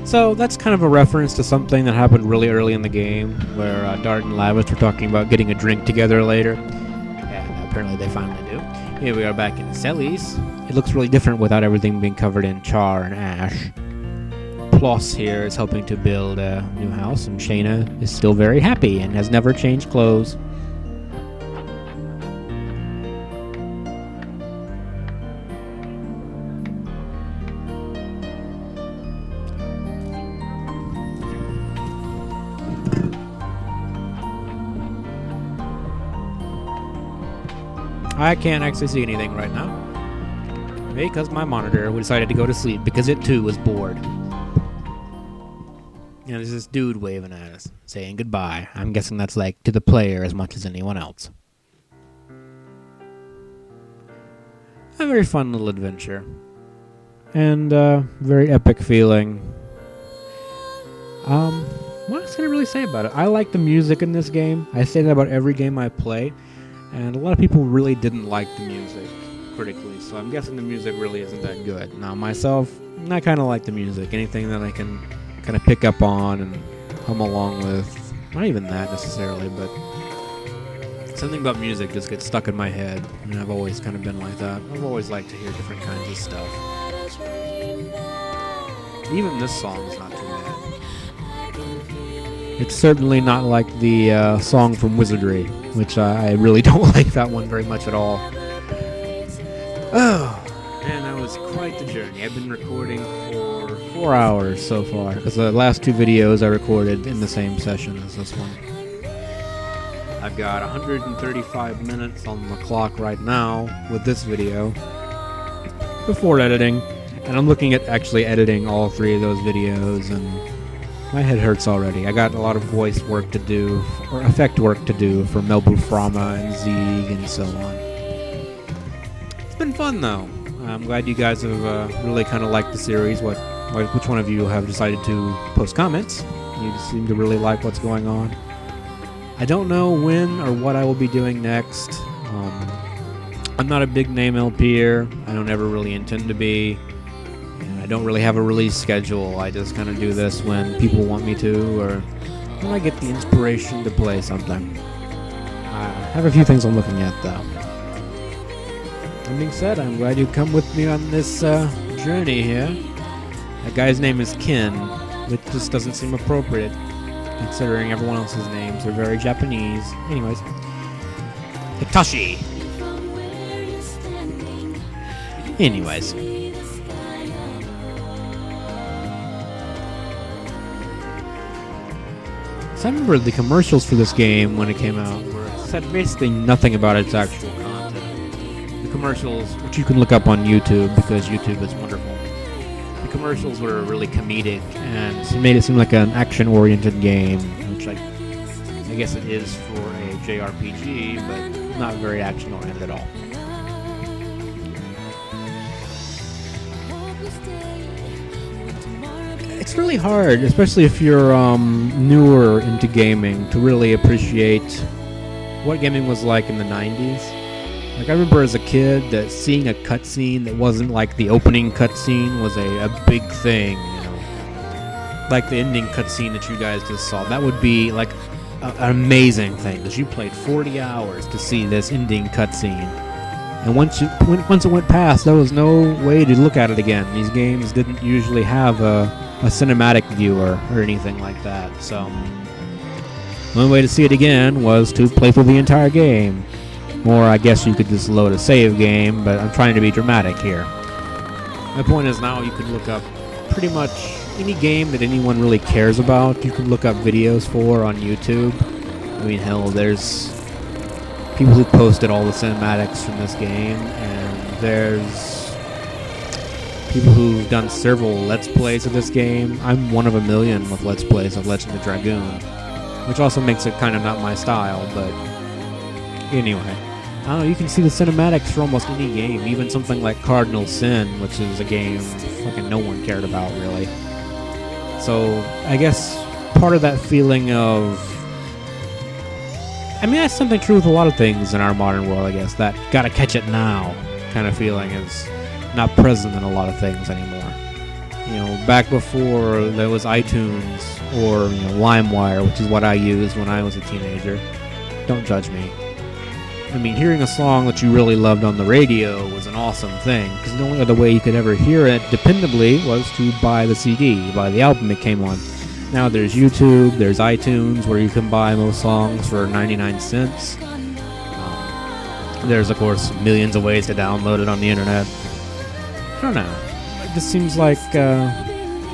So that's kind of a reference to something that happened really early in the game, where Dart and Lavitz were talking about getting a drink together later, and apparently they finally do. Here we are back in Cellies. It looks really different without everything being covered in char and ash. Ploss here is helping to build a new house, and Shayna is still very happy and has never changed clothes. I can't actually see anything right now, because my monitor decided to go to sleep because it too was bored. And there's this dude waving at us, saying goodbye. I'm guessing that's like to the player as much as anyone else. A very fun little adventure. And very epic feeling. What else can I really say about it? I like the music in this game. I say that about every game I play. And a lot of people really didn't like the music critically, so I'm guessing the music really isn't that good. Now, myself, I kind of like the music. Anything that I can kind of pick up on and hum along with. Not even that necessarily, but something about music just gets stuck in my head. And I've always kind of been like that. I've always liked to hear different kinds of stuff. Even this song's not too bad. It's certainly not like the song from Wizardry, which I really don't like that one very much at all. Oh, man, that was quite the journey. I've been recording for 4 hours so far, because the last two videos I recorded in the same session as this one. I've got 135 minutes on the clock right now with this video before editing, and I'm looking at actually editing all three of those videos and My head hurts already. I got a lot of voice work to do, or effect work to do for Melbu Frahma and Zieg and so on. It's been fun though. I'm glad you guys have really kind of liked the series. Which one of you have decided to post comments? You seem to really like what's going on. I don't know when or what I will be doing next. I'm not a big name LPer. I don't ever really intend to be. I don't really have a release schedule. I just kind of do this when people want me to, or when I get the inspiration to play something. I have a few things I'm looking at, though. That being said, I'm glad you come with me on this journey here. That guy's name is Ken, which just doesn't seem appropriate, considering everyone else's names are very Japanese. Anyways, Hitachi. Anyways. So I remember the commercials for this game when it came out said basically nothing about its actual content. The commercials, which you can look up on YouTube because YouTube is wonderful. The commercials were really comedic and made it seem like an action-oriented game, which I guess it is for a JRPG, but not very action-oriented at all. It's really hard, especially if you're newer into gaming, to really appreciate what gaming was like in the 90s. Like, I remember as a kid that seeing a cutscene that wasn't like the opening cutscene was a big thing, you know. Like the ending cutscene that you guys just saw. That would be like an amazing thing, because you played 40 hours to see this ending cutscene. And once it went past, there was no way to look at it again. These games didn't usually have a cinematic viewer or anything like that, so the only way to see it again was to play through the entire game. Or I guess you could just load a save game, but I'm trying to be dramatic here. My point is, now you can look up pretty much any game that anyone really cares about. You can look up videos for on YouTube. I mean, hell, there's people who posted all the cinematics from this game, and there's people who've done several Let's Plays of this game. I'm one of a million with Let's Plays of Legend of Dragoon, which also makes it kind of not my style, but anyway. I don't know, you can see the cinematics for almost any game, even something like Cardinal Sin, which is a game fucking no one cared about, really. So, I guess part of that feeling of... I mean, that's something true with a lot of things in our modern world, I guess. That gotta catch it now kind of feeling is not present in a lot of things anymore. You know, back before there was iTunes or, you know, LimeWire, which is what I used when I was a teenager. Don't judge me. I mean, hearing a song that you really loved on the radio was an awesome thing, because the only other way you could ever hear it dependably was to buy the CD, buy the album it came on. Now there's YouTube, there's iTunes, where you can buy most songs for 99 cents. There's, of course, millions of ways to download it on the internet. I don't know. It just seems like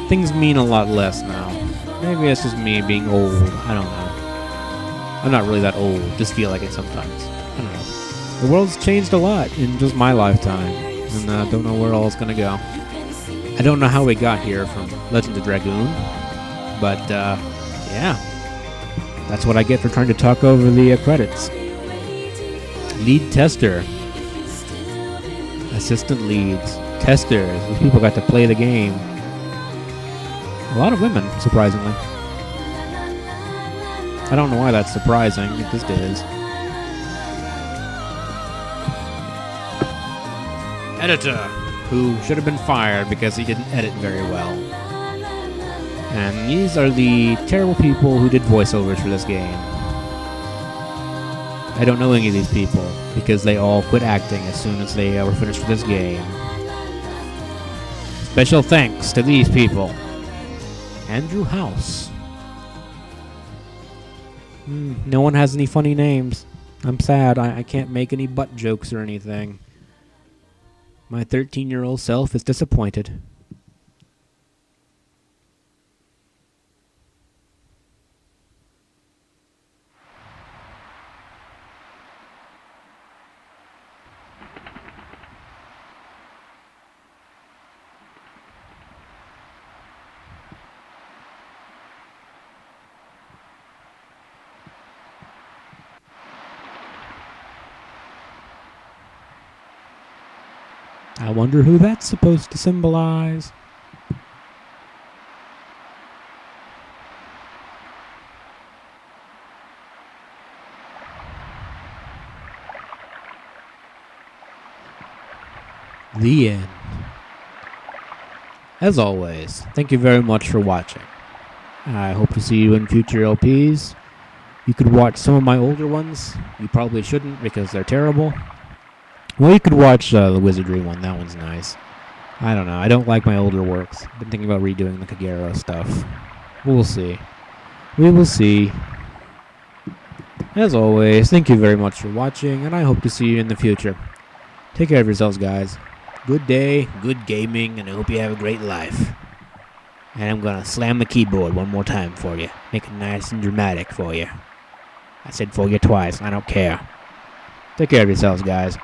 things mean a lot less now. Maybe it's just me being old. I don't know. I'm not really that old. Just feel like it sometimes. I don't know. The world's changed a lot in just my lifetime, and I don't know where all it's gonna go. I don't know how we got here from Legend of Dragoon, but yeah, that's what I get for trying to talk over the credits. Lead tester, assistant leads, testers. These people got to play the game. A lot of women, surprisingly. I don't know why that's surprising. It just is. Editor, who should have been fired because he didn't edit very well. And these are the terrible people who did voiceovers for this game. I don't know any of these people because they all quit acting as soon as they were finished with this game. Special thanks to these people. Andrew House. No one has any funny names. I'm sad. I can't make any butt jokes or anything. My 13-year-old self is disappointed. I wonder who that's supposed to symbolize. The end. As always, thank you very much for watching. I hope to see you in future LPs. You could watch some of my older ones. You probably shouldn't because they're terrible. Well, you could watch the Wizardry one. That one's nice. I don't know. I don't like my older works. I've been thinking about redoing the Kagero stuff. We'll see. We will see. As always, thank you very much for watching, and I hope to see you in the future. Take care of yourselves, guys. Good day, good gaming, and I hope you have a great life. And I'm gonna slam the keyboard one more time for you. Make it nice and dramatic for you. I said for you twice. I don't care. Take care of yourselves, guys.